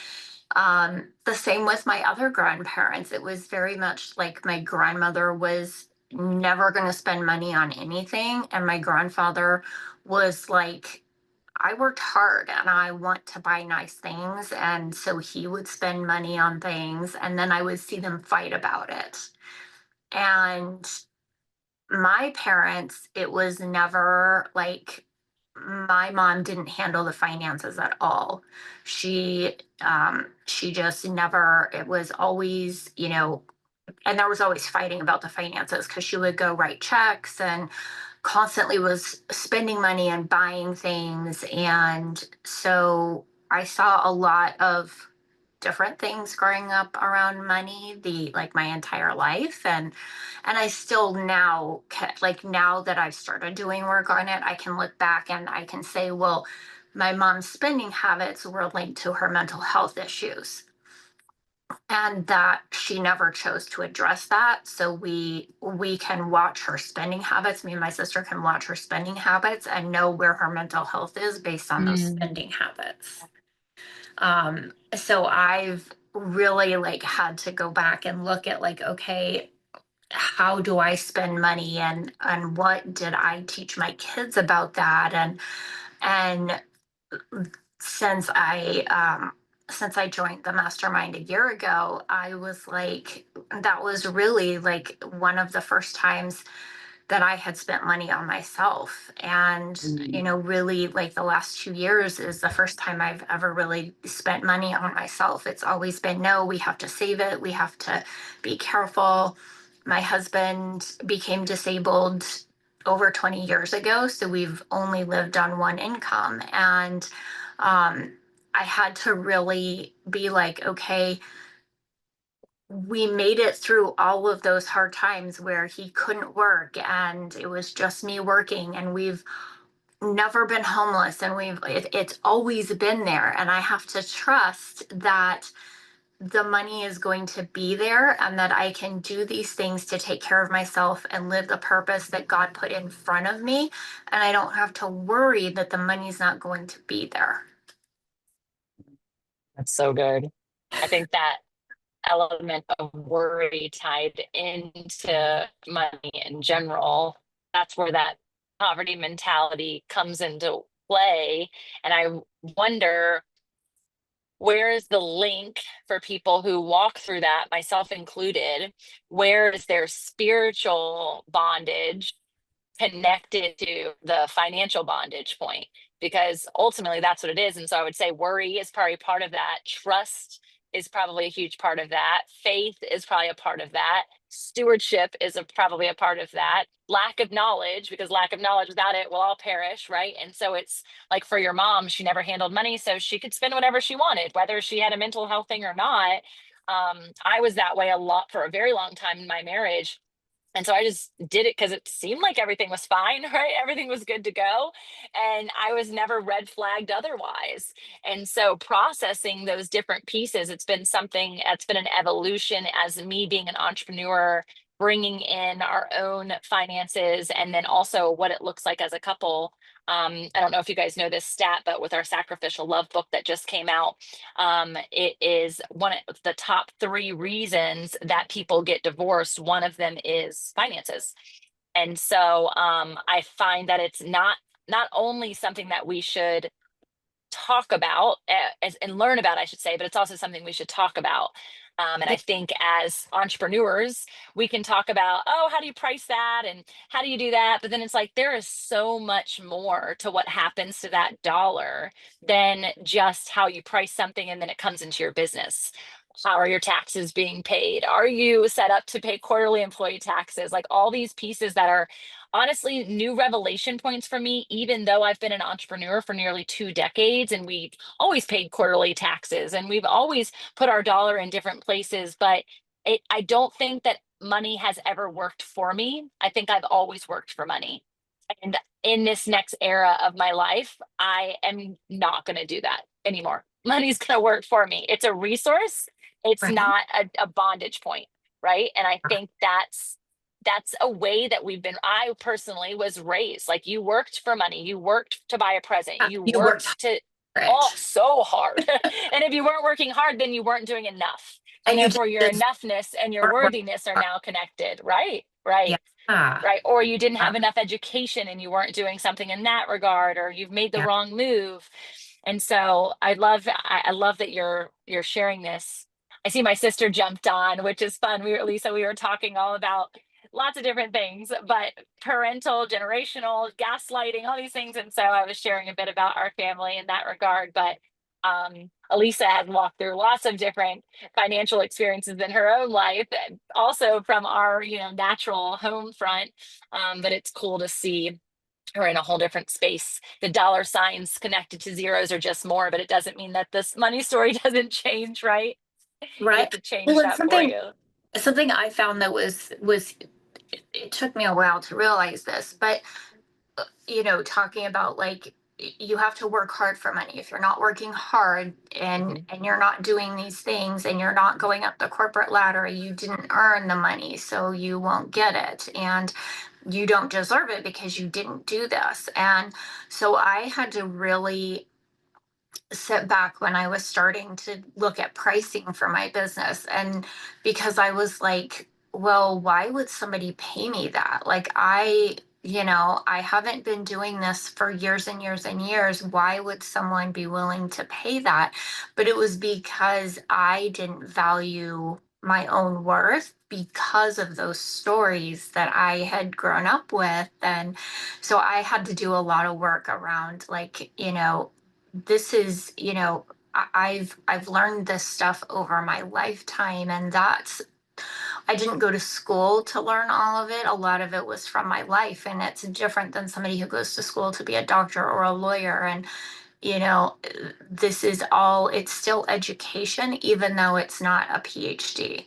the same with my other grandparents. It was very much like my grandmother was never going to spend money on anything, and my grandfather was like, I worked hard and I want to buy nice things. And so he would spend money on things, and then I would see them fight about it. And my parents, it was never like, my mom didn't handle the finances at all. She just never, it was always, and there was always fighting about the finances, because she would go write checks and constantly was spending money and buying things. And so I saw a lot of different things growing up around money, like my entire life. And I still now, like, now that I've started doing work on it, I can look back and I can say, well, my mom's spending habits were linked to her mental health issues, and that she never chose to address that. So we can watch her spending habits. Me and my sister can watch her spending habits and know where her mental health is based on those spending habits. So I've really like had to go back and look at like, okay, how do I spend money, and what did I teach my kids about that? And since I joined the mastermind a year ago, I was like, that was really like one of the first times that I had spent money on myself. And, really like the last 2 years is the first time I've ever really spent money on myself. It's always been, no, we have to save it. We have to be careful. My husband became disabled over 20 years ago, so we've only lived on one income. And I had to really be like, okay, we made it through all of those hard times where he couldn't work and it was just me working, and we've never been homeless, and it's always been there. And I have to trust that the money is going to be there, and that I can do these things to take care of myself and live the purpose that God put in front of me. And I don't have to worry that the money's not going to be there. That's so good. I think that element of worry tied into money in general, that's where that poverty mentality comes into play. And I wonder, where is the link for people who walk through that, myself included? Where is their spiritual bondage connected to the financial bondage point? Because ultimately that's what it is. And so I would say worry is probably part of that. Trust is probably a huge part of that. Faith is probably a part of that. Stewardship is probably a part of that. Lack of knowledge, because lack of knowledge, without it, we'll all perish, right? And so it's like for your mom, she never handled money, so she could spend whatever she wanted, whether she had a mental health thing or not. I was that way a lot for a very long time in my marriage. And so I just did it because it seemed like everything was fine, right? Everything was good to go. And I was never red flagged otherwise. And so processing those different pieces, it's been something that's been an evolution as me being an entrepreneur, bringing in our own finances, and then also what it looks like as a couple. I don't know if you guys know this stat, but with our sacrificial love book that just came out, it is one of the top 3 reasons that people get divorced. One of them is finances. And so I find that it's not only something that we should talk about and learn about, I should say, but it's also something we should talk about. And I think as entrepreneurs, we can talk about, oh, how do you price that? And how do you do that? But then it's like, there is so much more to what happens to that dollar than just how you price something and then it comes into your business. How are your taxes being paid? Are you set up to pay quarterly employee taxes? Like all these pieces that are honestly new revelation points for me, even though I've been an entrepreneur for nearly 2 decades and we've always paid quarterly taxes and we've always put our dollar in different places. But I don't think that money has ever worked for me. I think I've always worked for money. And in this next era of my life, I am not going to do that anymore. Money's going to work for me. It's a resource. It's Right. not a bondage point, right? And I think that's a way that I personally was raised. Like you worked for money, you worked to buy a present, you You worked worked to hard. so hard. And if you weren't working hard, then you weren't doing enough. And And you therefore your just enoughness and your weren't working worthiness are hard. now connected, right? Right. Yeah. Right. Or you didn't have Yeah. enough education and you weren't doing something in that regard, or you've made the Yeah. wrong move. And so I love that you're sharing this. I see my sister jumped on, which is fun. Lisa, we were talking all about lots of different things, but parental, generational, gaslighting, all these things. And so I was sharing a bit about our family in that regard. But Elisa has walked through lots of different financial experiences in her own life, also from our, natural home front. But it's cool to see her in a whole different space. The dollar signs connected to zeros are just more, but it doesn't mean that this money story doesn't change, right? You have Right. to change Well, and that for you. something I found that was it took me a while to realize this, but talking about like you have to work hard for money. If you're not working hard and you're not doing these things and you're not going up the corporate ladder, you didn't earn the money, so you won't get it. And you don't deserve it because you didn't do this. And so I had to really sit back when I was starting to look at pricing for my business. And because I was like, well, why would somebody pay me that? Like, I haven't been doing this for years and years and years. Why would someone be willing to pay that? But it was because I didn't value my own worth because of those stories that I had grown up with. And so I had to do a lot of work around, like, this is, I've learned this stuff over my lifetime, and I didn't go to school to learn all of it. A lot of it was from my life, and it's different than somebody who goes to school to be a doctor or a lawyer. And this is all, it's still education, even though it's not a PhD.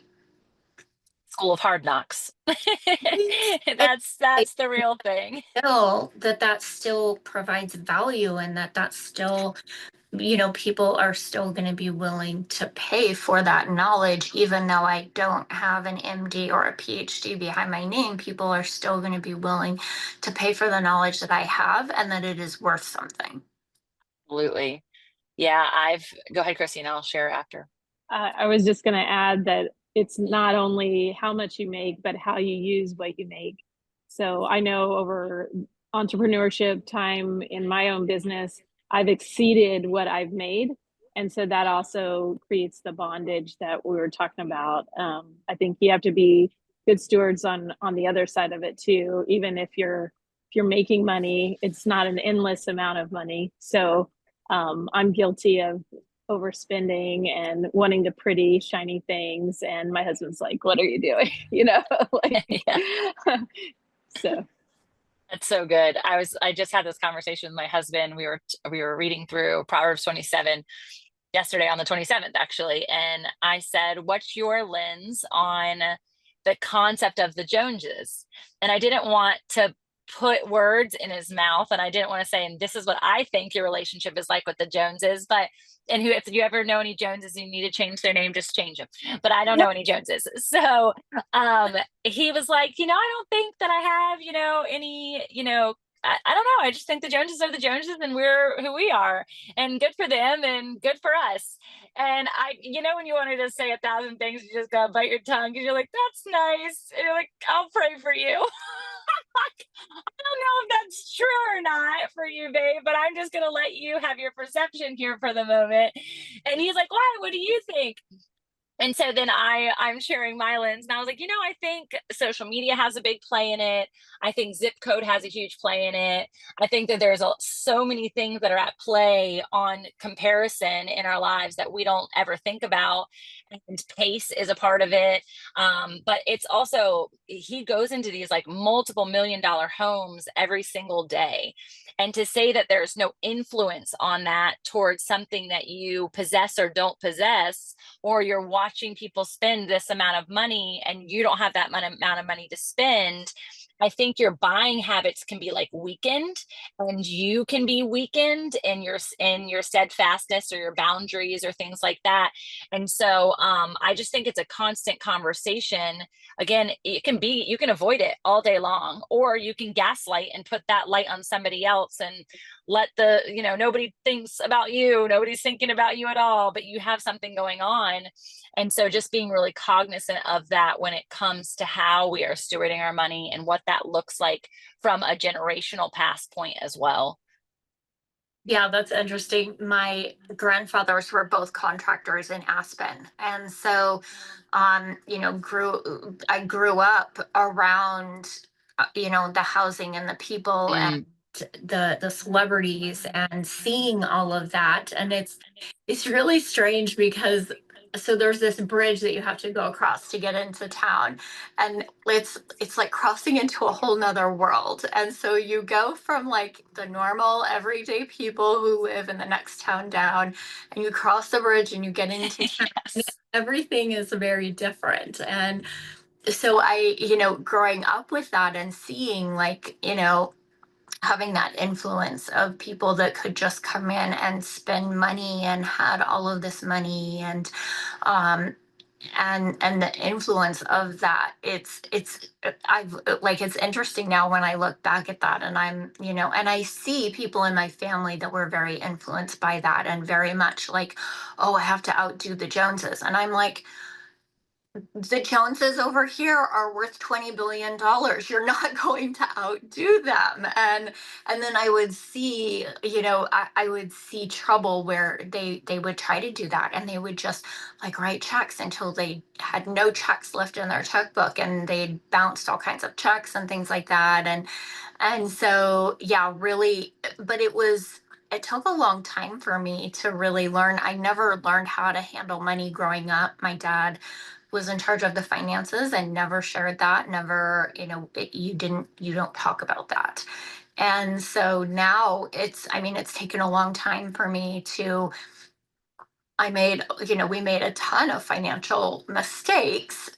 School of hard knocks. And That's the real thing. still that still provides value, and that's still, people are still going to be willing to pay for that knowledge. Even though I don't have an MD or a PhD behind my name, people are still going to be willing to pay for the knowledge that I have and that it is worth something. Absolutely. Yeah, go ahead, Christine, I'll share after. I was just going to add that it's not only how much you make, but how you use what you make. So I know over entrepreneurship time in my own business, I've exceeded what I've made. And so that also creates the bondage that we were talking about. I think you have to be good stewards on the other side of it too. Even if you're making money, it's not an endless amount of money. So I'm guilty of overspending and wanting the pretty shiny things, and my husband's like, what are you doing? You know, like Yeah. so That's so good. I just had this conversation with my husband. We were reading through Proverbs 27 yesterday on the 27th, actually. And I said, what's your lens on the concept of the Joneses? And I didn't want to put words in his mouth, and I didn't want to say, and this is what I think your relationship is like with the Joneses. But and who, if you ever know any Joneses, you need to change their name, just change them. But I don't know any Joneses. So he was like, I don't think that I have, any, I don't know. I just think the Joneses are the Joneses, and we're who we are, and good for them and good for us. And when you wanted to say 1,000 things, you just gotta bite your tongue because you're like, that's nice. And you're like, I'll pray for you. I don't know if that's true or not for you, babe, but I'm just gonna let you have your perception here for the moment. And he's like, why? What do you think? And so then I'm sharing my lens, and I was like, I think social media has a big play in it. I think zip code has a huge play in it. I think that there's so many things that are at play on comparison in our lives that we don't ever think about. And pace is a part of it. But it's also, he goes into these like multiple $1 million homes every single day. And to say that there's no influence on that towards something that you possess or don't possess, or you're watching people spend this amount of money and you don't have that amount of money to spend, I think your buying habits can be like weakened, and you can be weakened in your steadfastness or your boundaries or things like that. And so I just think it's a constant conversation. Again, you can avoid it all day long, or you can gaslight and put that light on somebody else and let nobody thinks about you, nobody's thinking about you at all, but you have something going on. And so just being really cognizant of that when it comes to how we are stewarding our money and what that looks like from a generational past point as well. Yeah, that's interesting. My grandfathers were both contractors in Aspen. And so, I grew up around, the housing and the people and the celebrities and seeing all of that. And it's really strange because so there's this bridge that you have to go across to get into town, and it's like crossing into a whole nother world. And so you go from like the normal everyday people who live in the next town down, and you cross the bridge and you get into town. Yes. Everything is very different. And so growing up with that and seeing like, having that influence of people that could just come in and spend money and had all of this money, um and the influence of that, I've like, it's interesting now when I look back at that, and and I see people in my family that were very influenced by that and very much like, oh, I have to outdo the Joneses. And I'm like, the Joneses over here are worth $20 billion. You're not going to outdo them. And then I would see, I would see trouble where they would try to do that, and they would just like write checks until they had no checks left in their checkbook, and they bounced all kinds of checks and things like that. And so yeah, really, but it took a long time for me to really learn. I never learned how to handle money growing up. My dad was in charge of the finances and never shared that, never, you don't talk about that. And so now it's taken a long time for me to, we made a ton of financial mistakes,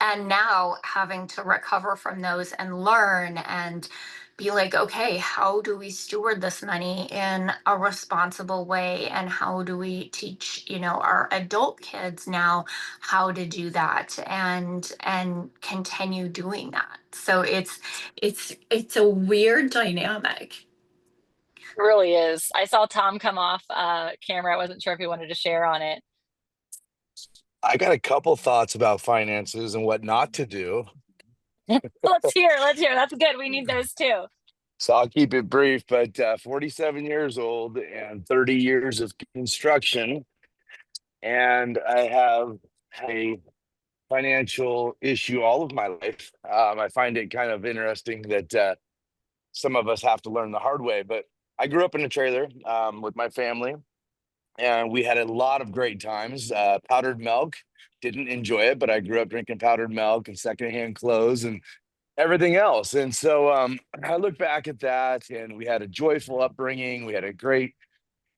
and now having to recover from those and learn and be like, okay, how do we steward this money in a responsible way, and how do we teach our adult kids now how to do that and continue doing that. So it's a weird dynamic. It really is. I saw Tom come off camera. I wasn't sure if he wanted to share on it. I got a couple thoughts about finances and what not to do. Let's hear. That's good. We need those too. So I'll keep it brief, but 47 years old and 30 years of construction. And I have a financial issue all of my life. I find it kind of interesting that some of us have to learn the hard way, but I grew up in a trailer with my family. and we had a lot of great times. Powdered milk, didn't enjoy it, but I grew up drinking powdered milk and secondhand clothes and everything else. And so I look back at that, and we had a joyful upbringing. We had a great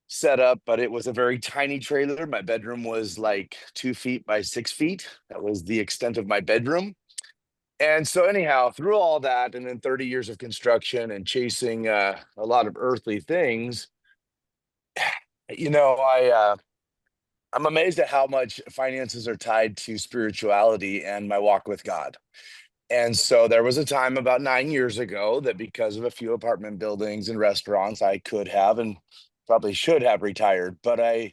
setup, but it was a very tiny trailer. My bedroom was like 2 feet by 6 feet. That was the extent of my bedroom. And so, anyhow, through all that, and then 30 years of construction and chasing a lot of earthly things, I'm amazed at how much finances are tied to spirituality and my walk with God. And so there was a time about 9 years ago that, because of a few apartment buildings and restaurants, I could have and probably should have retired. But I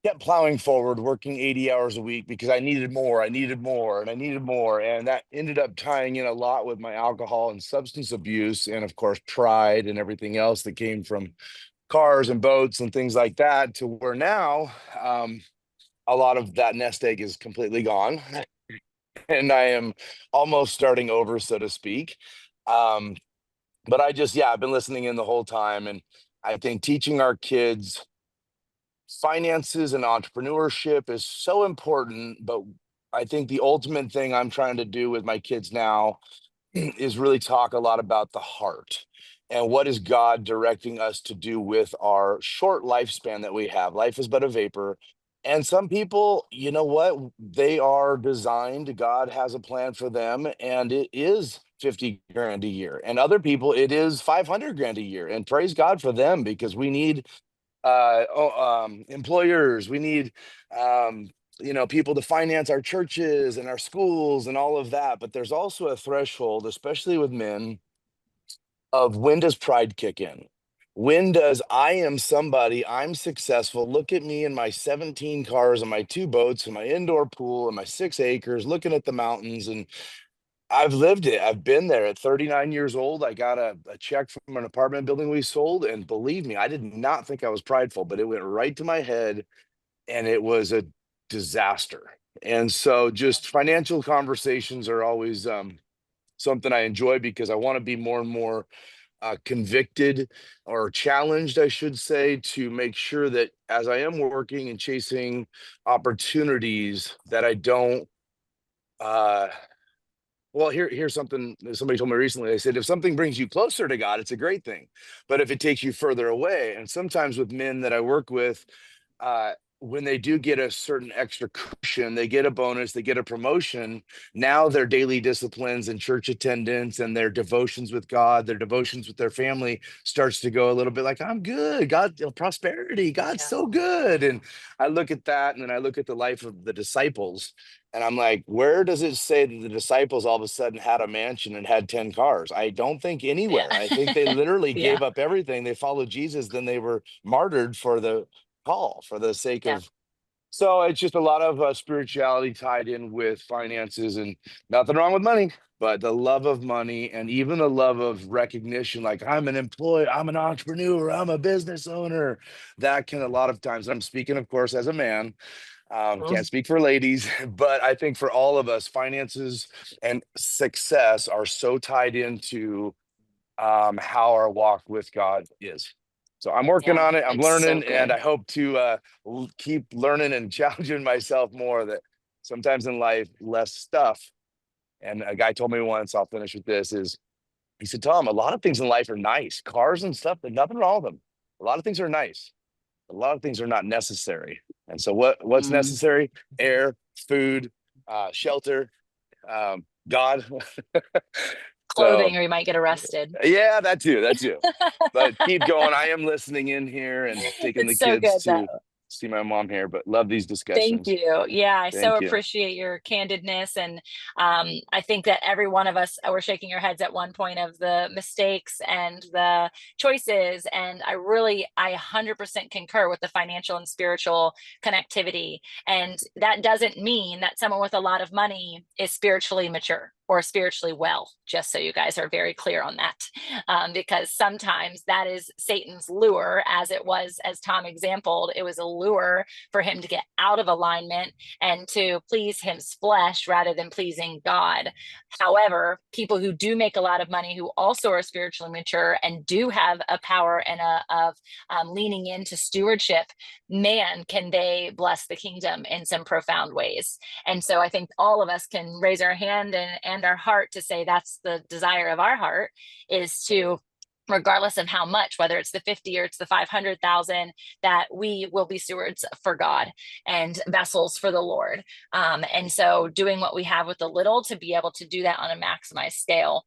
kept plowing forward, working 80 hours a week because I needed more, I needed more, and I needed more. And that ended up tying in a lot with my alcohol and substance abuse, and of course, pride and everything else that came from cars and boats and things like that, to where now a lot of that nest egg is completely gone. And I am almost starting over, so to speak. Um, but I've been listening in the whole time. And I think teaching our kids finances and entrepreneurship is so important. But I think the ultimate thing I'm trying to do with my kids now is really talk a lot about the heart and what is God directing us to do with our short lifespan that we have. Life is but a vapor. And some people, you know what? They are designed, God has a plan for them, and it is 50 grand a year. And other people, it is 500 grand a year. And praise God for them, because we need employers, we need people to finance our churches and our schools and all of that. But there's also a threshold, especially with men, of when does pride kick in? When does I am somebody, I'm successful, look at me and my 17 cars and my 2 boats and my indoor pool and my 6 acres, looking at the mountains. And I've lived it. I've been there. At 39 years old, I got a check from an apartment building we sold. And believe me, I did not think I was prideful, but it went right to my head, and it was a disaster. And so just financial conversations are always something I enjoy, because I want to be more and more convicted, or challenged, I should say, to make sure that as I am working and chasing opportunities, that I don't. Here's something that somebody told me recently. They said, if something brings you closer to God, it's a great thing. But if it takes you further away, and sometimes with men that I work with, uh, when they do get a certain extra cushion, they get a bonus, they get a promotion. Now their daily disciplines and church attendance and their devotions with God, their devotions with their family starts to go a little bit like, I'm good. God, prosperity, God's so good. And I look at that, and then I look at the life of the disciples, and I'm like, where does it say that the disciples all of a sudden had a mansion and had 10 cars? I don't think anywhere. Yeah. I think they literally Yeah. gave up everything. They followed Jesus, then they were martyred for the call, for the sake Yeah. of. So it's just a lot of spirituality tied in with finances, and nothing wrong with money, but the love of money, and even the love of recognition, like I'm an employee, I'm an entrepreneur, I'm a business owner. That can, a lot of times, I'm speaking, of course, as a man, can't speak for ladies, but I think for all of us, finances and success are so tied into how our walk with God is. So I'm working Yeah. on it. I'm It's so learning, and good. I hope to keep learning and challenging myself more. That sometimes in life, less stuff. And a guy told me once, I'll finish with this, is he said, Tom, a lot of things in life are nice. Cars and stuff, there's nothing wrong with them. A lot of things are nice. A lot of things are not necessary. And so what's Mm. necessary? Air, food, shelter, God. So Clothing, or you might get arrested. yeah, that too, that too. But keep going. I am listening in here and taking the It's so kids good though. to see my mom here, but love these Thank discussions. you. Yeah, I so Thank you. appreciate your candidness. And I think that every one of us were shaking your heads at one point of the mistakes and the choices. And I 100% concur with the financial and spiritual connectivity. And that doesn't mean that someone with a lot of money is spiritually mature or spiritually well, just so you guys are very clear on that. Because sometimes that is Satan's lure, as it was, as Tom exampled, it was a lure for him to get out of alignment and to please his flesh rather than pleasing God. However, people who do make a lot of money, who also are spiritually mature and do have a power and of leaning into stewardship, man, can they bless the kingdom in some profound ways. And so I think all of us can raise our hand and our heart to say that's the desire of our heart, is to, regardless of how much, whether it's the 50 or it's the 500,000, that we will be stewards for God and vessels for the Lord. And so doing what we have with the little to be able to do that on a maximized scale.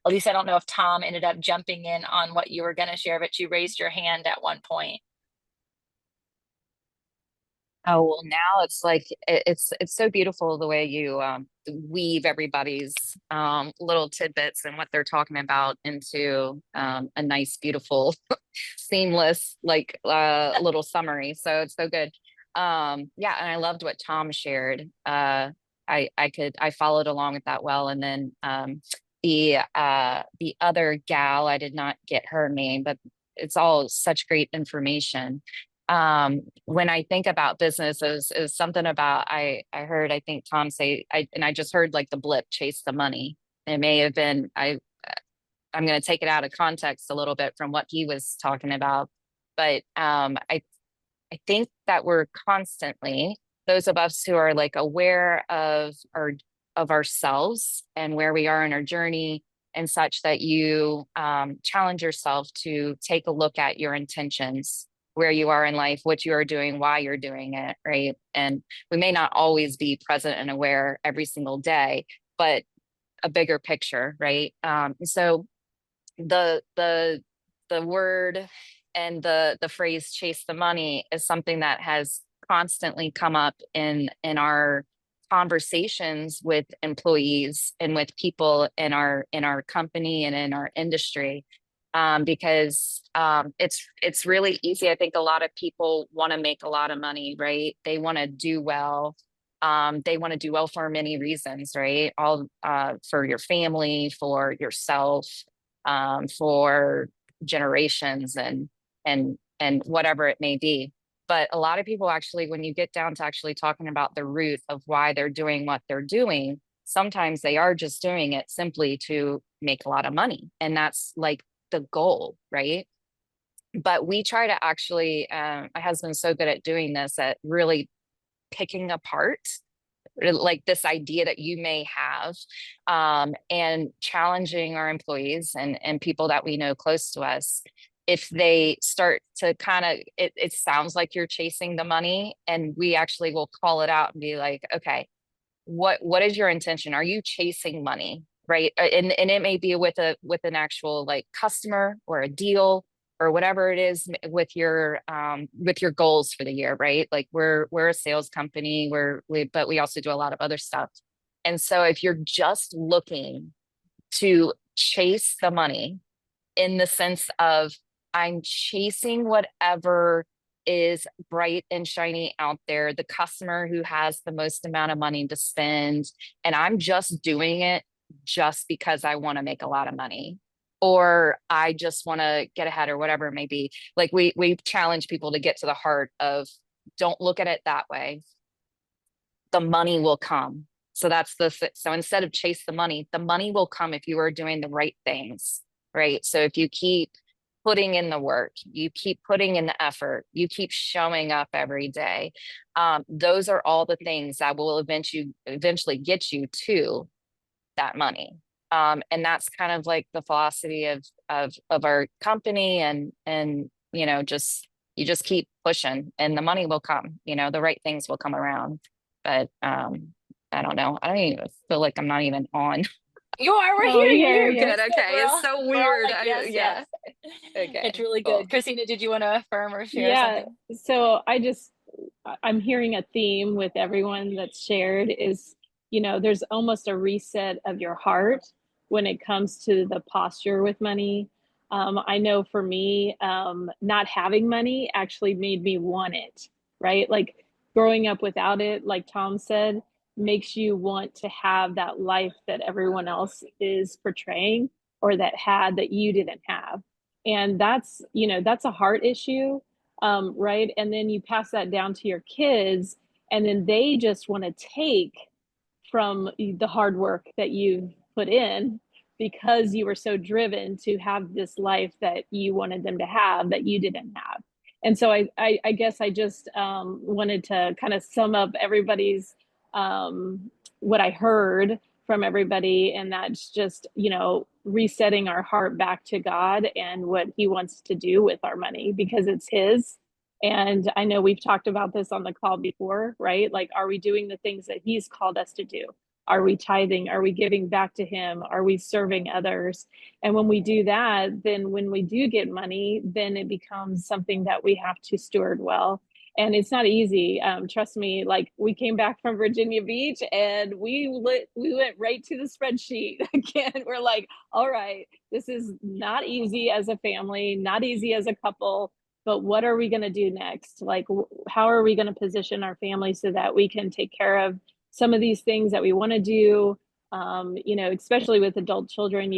Elise, I don't know if Tom ended up jumping in on what you were going to share, but you raised your hand at one point. Oh, well, now it's like it's so beautiful the way you weave everybody's little tidbits and what they're talking about into a nice, beautiful, seamless like little summary. So it's so good. Yeah, and I loved what Tom shared. I followed along with that well, and then the other gal, I did not get her name, but it's all such great information. When I think about business, is something about I heard, I think Tom say, I just heard like the blip, chase the money. It may have been I'm going to take it out of context a little bit from what he was talking about, but I think that we're constantly, those of us who are like aware of ourselves and where we are in our journey and such, that you challenge yourself to take a look at your intentions, where you are in life, what you are doing, why you're doing it, right? And we may not always be present and aware every single day, but a bigger picture, right? So the word and the phrase "chase the money" is something that has constantly come up in our conversations with employees and with people in our company and in our industry. Because it's really easy. I think a lot of people want to make a lot of money, right? They want to do well. They want to do well for many reasons, right? All for your family, for yourself, for generations, and whatever it may be. But a lot of people actually, when you get down to actually talking about the root of why they're doing what they're doing, sometimes they are just doing it simply to make a lot of money, and that's like the goal, right? But we try to actually, my husband's so good at doing this, at really picking apart like this idea that you may have, and challenging our employees and people that we know close to us. If they start to kind of, it sounds like you're chasing the money, and we actually will call it out and be like, okay, what is your intention? Are you chasing money? Right. And it may be with an actual like customer or a deal or whatever it is with your goals for the year, right? Like we're a sales company, but we also do a lot of other stuff. And so if you're just looking to chase the money in the sense of I'm chasing whatever is bright and shiny out there, the customer who has the most amount of money to spend, and I'm just doing it just because I want to make a lot of money, or I just want to get ahead, or whatever it may be. Like we challenge people to get to the heart of, don't look at it that way. The money will come. So so instead of chase the money will come if you are doing the right things, right? So if you keep putting in the work, you keep putting in the effort, you keep showing up every day, those are all the things that will eventually get you to that money. And that's kind of like the philosophy of our company, and you just keep pushing and the money will come, the right things will come around. But I don't know. I don't even feel like I'm not even on. You are. We're Oh, here. yeah, You're yeah. good. Okay. It's so weird. Like, yes, Yeah. yes. Okay. It's really Cool. good. Christina, did you want to affirm or share Yeah. something? So I'm hearing a theme with everyone that's shared is, there's almost a reset of your heart when it comes to the posture with money. I know for me, not having money actually made me want it, right? Like growing up without it, like Tom said, makes you want to have that life that everyone else is portraying or that you didn't have. And that's, that's a heart issue, right? And then you pass that down to your kids, and then they just want to take from the hard work that you've put in because you were so driven to have this life that you wanted them to have that you didn't have. And so I guess I just wanted to kind of sum up everybody's what I heard from everybody, and that's just, resetting our heart back to God and what he wants to do with our money, because it's his. And I know we've talked about this on the call before, right? Like, are we doing the things that he's called us to do? Are we tithing? Are we giving back to him? Are we serving others? And when we do that, then when we do get money, then it becomes something that we have to steward well. And it's not easy. Trust me, like, we came back from Virginia Beach and we went right to the spreadsheet again. We're like, all right, this is not easy as a family, not easy as a couple, but what are we going to do next? Like, how are we going to position our family so that we can take care of some of these things that we want to do? Especially with adult children,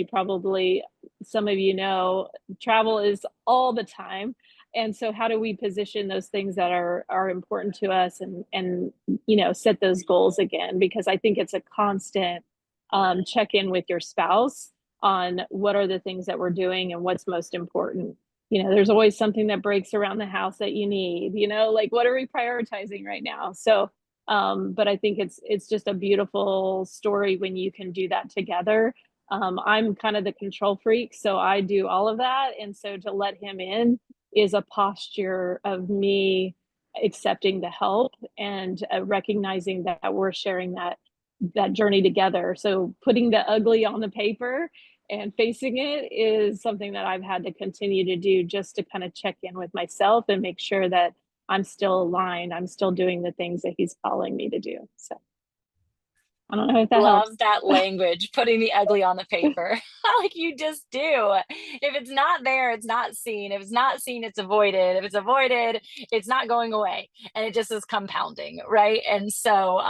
some of you know, travel is all the time. And so how do we position those things that are important to us and set those goals again? Because I think it's a constant check-in with your spouse on what are the things that we're doing and what's most important. There's always something that breaks around the house that you need, like, what are we prioritizing right now? So, but I think it's just a beautiful story when you can do that together. I'm kind of the control freak, so I do all of that. And so to let him in is a posture of me accepting the help and recognizing that we're sharing that journey together. So putting the ugly on the paper and facing it is something that I've had to continue to do, just to kind of check in with myself and make sure that I'm still aligned. I'm still doing the things that he's calling me to do. So I don't know if that helps. Love that language, putting the ugly on the paper. Like, you just do. If it's not there, it's not seen. If it's not seen, it's avoided. If it's avoided, it's not going away. And it just is compounding, right? And so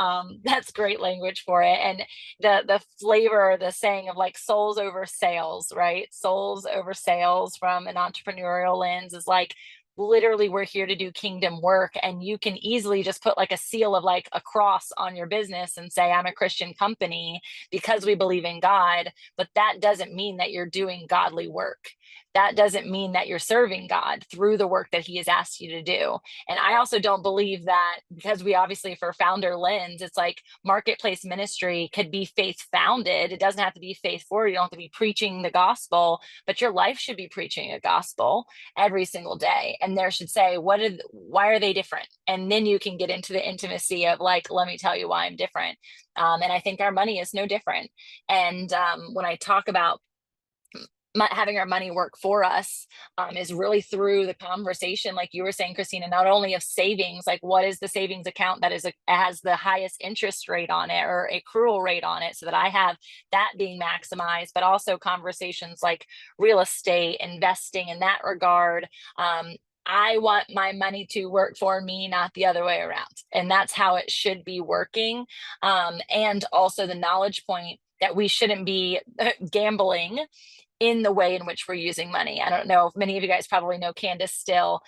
that's great language for it. And the flavor, the saying of like souls over sales, right? Souls over sales from an entrepreneurial lens is like, literally, we're here to do kingdom work, and you can easily just put like a seal of like a cross on your business and say, I'm a Christian company because we believe in God. But that doesn't mean that you're doing godly work. That doesn't mean that you're serving God through the work that he has asked you to do. And I also don't believe that, because we obviously, for founder lens, it's like marketplace ministry could be faith founded. It doesn't have to be faith forward. You don't have to be preaching the gospel, but your life should be preaching a gospel every single day. And there should say, why are they different? And then you can get into the intimacy of like, let me tell you why I'm different. And I think our money is no different. And when I talk about having our money work for us, is really through the conversation, like you were saying, Christina, not only of savings, like what is the savings account that has the highest interest rate on it or accrual rate on it, so that I have that being maximized, but also conversations like real estate, investing in that regard. I want my money to work for me, not the other way around. And that's how it should be working. And also the knowledge point that we shouldn't be gambling in the way in which we're using money. I don't know if many of you guys probably know Candace Still.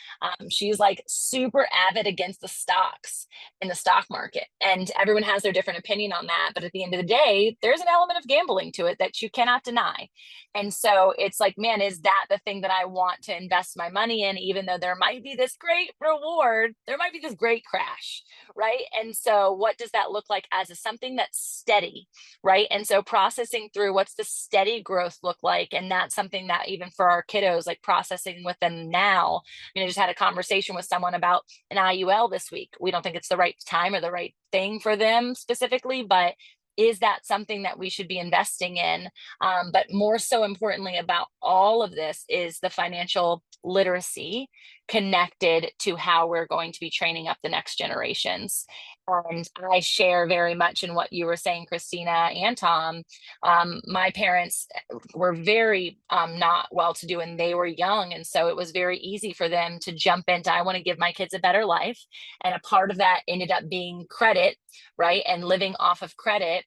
She's like super avid against the stocks in the stock market. And everyone has their different opinion on that. But at the end of the day, there's an element of gambling to it that you cannot deny. And so it's like, man, is that the thing that I want to invest my money in? Even though there might be this great reward, there might be this great crash, right? And so what does that look like as something that's steady, right? And so processing through, what's the steady growth look like? And that's something that even for our kiddos, like processing with them now. I just had a conversation with someone about an IUL this week. We don't think it's the right time or the right thing for them specifically, but is that something that we should be investing in? But more so importantly about all of this is the financial literacy connected to how we're going to be training up the next generations. And I share very much in what you were saying, Christina and Tom. My parents were very not well-to-do and they were young. And so it was very easy for them to jump into, I want to give my kids a better life. And a part of that ended up being credit, right? And living off of credit.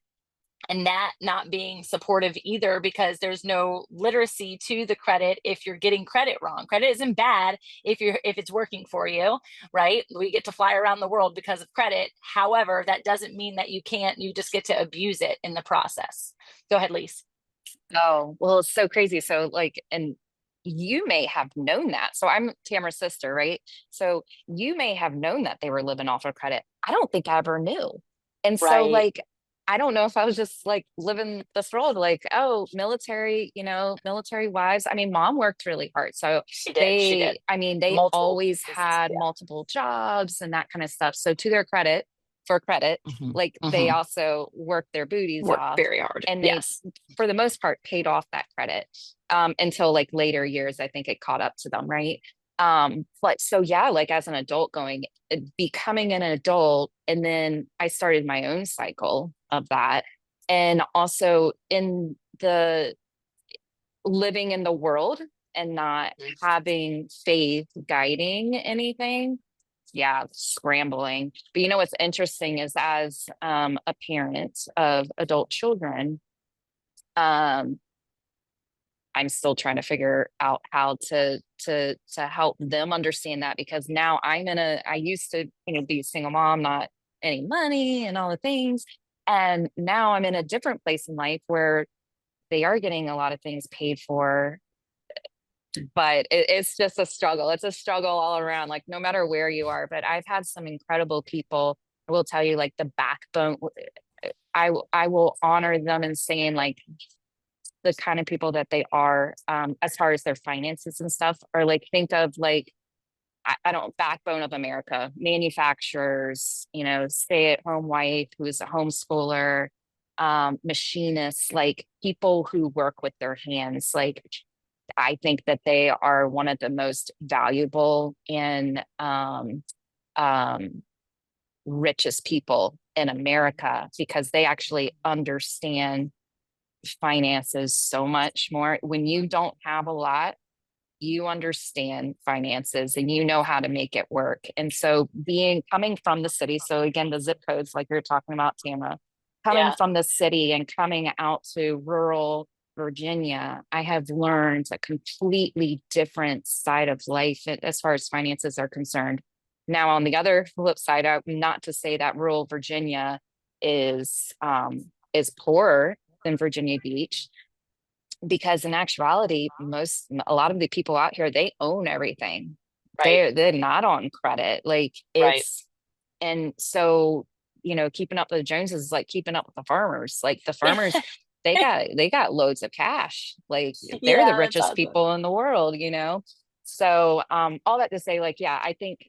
And that not being supportive either, because there's no literacy to the credit if you're getting credit wrong. Credit isn't bad if it's working for you, right? We get to fly around the world because of credit. However, that doesn't mean that you just get to abuse it in the process. Go ahead, Lise. Oh, well, it's so crazy. So like, and you may have known that. So I'm Tamra's sister, right? So you may have known that they were living off of credit. I don't think I ever knew. And so Right. like, I don't know if I was just like living this world, like, oh, military, military wives. I mean, mom worked really hard. So She did. I mean, they Multiple always businesses, had yeah. multiple jobs and that kind of stuff. So to their credit, for credit, like they also worked their booties Worked off very hard. and they, Yes. for the most part, paid off that credit until like later years, I think it caught up to them. Right. But so, yeah, like as an adult becoming an adult, and then I started my own cycle of that. And also in the living in the world and not having faith guiding anything. Yeah, scrambling. But what's interesting is as a parent of adult children, I'm still trying to figure out how to help them understand that, because now I used to be a single mom, not any money and all the things, and now I'm in a different place in life where they are getting a lot of things paid for, but it's just a struggle. It's a struggle all around, like no matter where you are. But I've had some incredible people. I will tell you, like the backbone. I will honor them in saying like the kind of people that they are, as far as their finances and stuff, or like think of like I don't backbone of America, manufacturers, stay-at-home wife who is a homeschooler, machinists, like people who work with their hands. Like I think that they are one of the most valuable and richest people in America, because they actually understand finances so much more. When you don't have a lot, you understand finances and you know how to make it work. And so coming from the city, so again, the zip codes, like you're talking about, Tamra, coming from the city and coming out to rural Virginia, I have learned a completely different side of life as far as finances are concerned. Now, on the other flip side, not to say that rural Virginia is poorer than Virginia Beach, because in actuality, a lot of the people out here, they own everything. Right. They're not on credit. Like it's, and so, keeping up with the Joneses is like keeping up with the farmers. Like the farmers, they got loads of cash. Like they're the richest people in the world, So all that to say, like, yeah, I think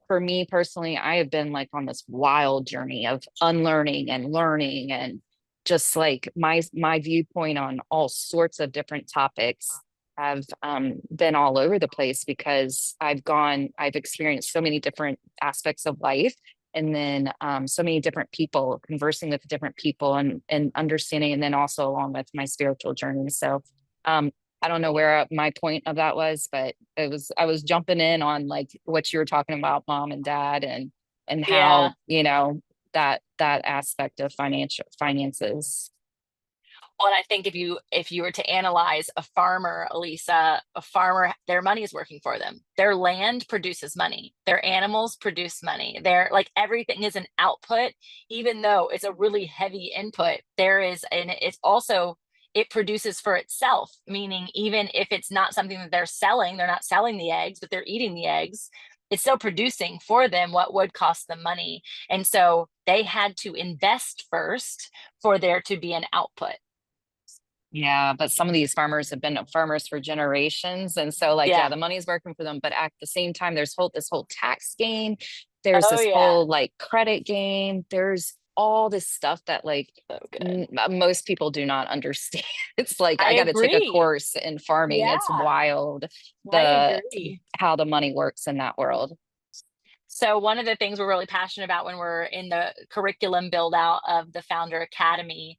for me personally, I have been like on this wild journey of unlearning and learning, and just like my viewpoint on all sorts of different topics have been all over the place, because I've experienced so many different aspects of life, and then so many different people, conversing with different people and understanding, and then also along with my spiritual journey. So I don't know where my point of that was, but I was jumping in on like what you were talking about, mom and dad, and how, that aspect of finances. Well, and I think if you were to analyze a farmer, Elisa, their money is working for them. Their land produces money. Their animals produce money. Like everything is an output, even though it's a really heavy input. It produces for itself, meaning even if it's not something that they're not selling the eggs, but they're eating the eggs. It's still producing for them what would cost them money. And so they had to invest first for there to be an output. Yeah, but some of these farmers have been farmers for generations. And so like, the money's working for them, but at the same time, there's this whole tax game. There's whole like credit game. There's all this stuff that like So good. most people do not understand. It's like I I got to take a agree. course in farming. It's Yeah, wild I the agree. how the money works in that world. So one of the things we're really passionate about when we're in the curriculum build out of the Founder Academy,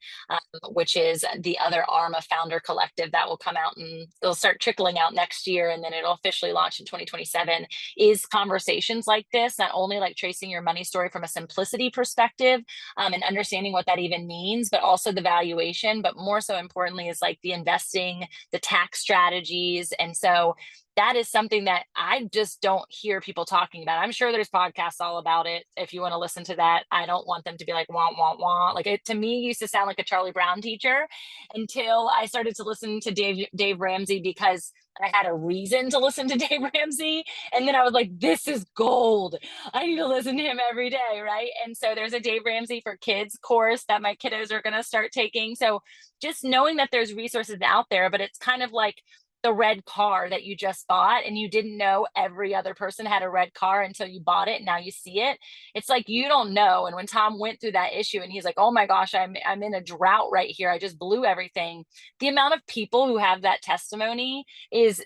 which is the other arm of Founder Collective that will come out and it'll start trickling out next year, and then it'll officially launch in 2027, is conversations like this, not only like tracing your money story from a simplicity perspective, and understanding what that even means, but also the valuation, but more so importantly is like the investing, the tax strategies. And so that is something that I just don't hear people talking about. I'm sure there's podcasts all about it. If you want to listen to that, I don't want them to be like, wah, wah, wah. Like it to me used to sound like a Charlie Brown teacher until I started to listen to Dave Ramsey, because I had a reason to listen to Dave Ramsey. And then I was like, this is gold. I need to listen to him every day. Right. And so there's a Dave Ramsey for Kids course that my kiddos are going to start taking. So just knowing that there's resources out there, but it's kind of like the red car that you just bought and you didn't know every other person had a red car until you bought it and now you see it. It's like you don't know. And when Tom went through that issue and he's like, oh my gosh, I'm in a drought right here, I just blew everything. The amount of people who have that testimony is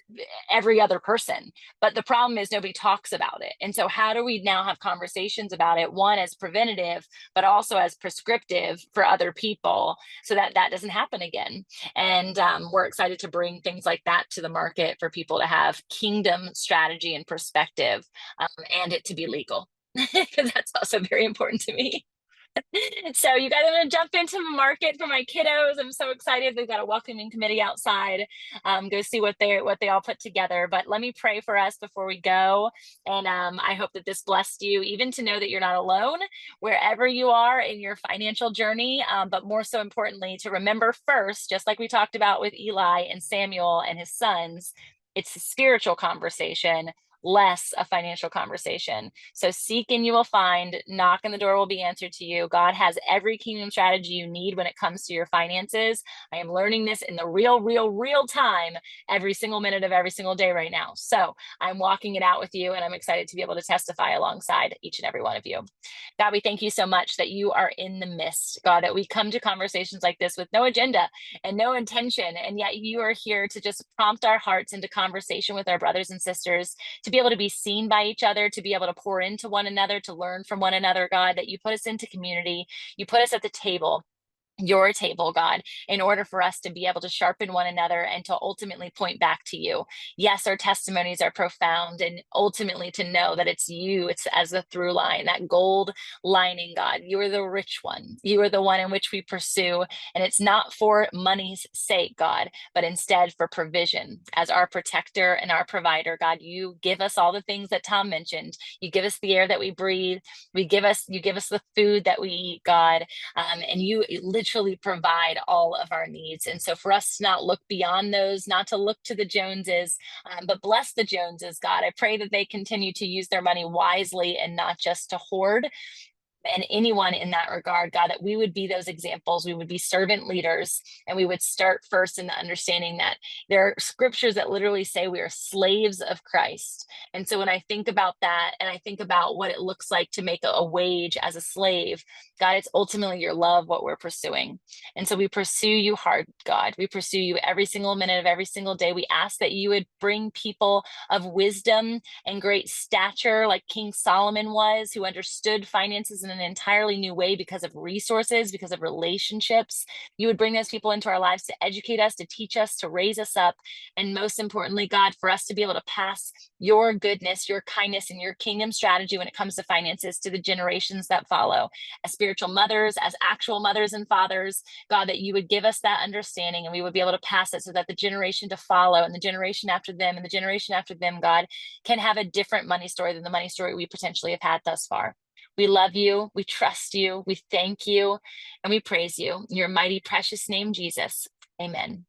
every other person. But the problem is nobody talks about it. And so how do we now have conversations about it, one as preventative but also as prescriptive for other people, so that that doesn't happen again? And we're excited to bring things like that to the market for people to have kingdom strategy and perspective, and it to be legal, because that's also very important to me. So you guys, I'm going to jump into the market for my kiddos. I'm so excited. They've got a welcoming committee outside. Go see what they all put together. But let me pray for us before we go. And I hope that this blessed you, even to know that you're not alone wherever you are in your financial journey. But more so importantly, to remember first, just like we talked about with Eli and Samuel and his sons, it's a spiritual conversation, less a financial conversation. So seek and you will find, knock and the door will be answered to you. God has every kingdom strategy you need when it comes to your finances. I am learning this in the real time, every single minute of every single day right now. So I'm walking it out with you, and I'm excited to be able to testify alongside each and every one of you. God, we thank you so much that you are in the midst, God, that we come to conversations like this with no agenda and no intention, and yet you are here to just prompt our hearts into conversation with our brothers and sisters, to be able to be seen by each other, to be able to pour into one another, to learn from one another, God, that you put us into community, you put us at the table, your table, God, in order for us to be able to sharpen one another and to ultimately point back to you. Yes, our testimonies are profound, and ultimately to know that it's you, it's as the through line, that gold lining, God. You are the rich one. You are the one in which we pursue. And it's not for money's sake, God, but instead for provision. As our protector and our provider, God, you give us all the things that Tom mentioned. You give us the air that we breathe. You give us the food that we eat, God. And you literally provide all of our needs. And so for us to not look beyond those, not to look to the Joneses, but bless the Joneses, God. I pray that they continue to use their money wisely and not just to hoard. And anyone in that regard, God, that we would be those examples. We would be servant leaders, and we would start first in the understanding that there are scriptures that literally say we are slaves of Christ. And so when I think about that, and I think about what it looks like to make a wage as a slave, God, it's ultimately your love, what we're pursuing. And so we pursue you hard, God. We pursue you every single minute of every single day. We ask that you would bring people of wisdom and great stature, like King Solomon was, who understood finances in an entirely new way because of resources, because of relationships. You would bring those people into our lives to educate us, to teach us, to raise us up. And most importantly, God, for us to be able to pass your goodness, your kindness, and your kingdom strategy when it comes to finances to the generations that follow. As spiritual mothers, as actual mothers and fathers, God, that you would give us that understanding and we would be able to pass it so that the generation to follow and the generation after them and the generation after them, God, can have a different money story than the money story we potentially have had thus far. We love you. We trust you. We thank you. And we praise you. In your mighty, precious name, Jesus. Amen.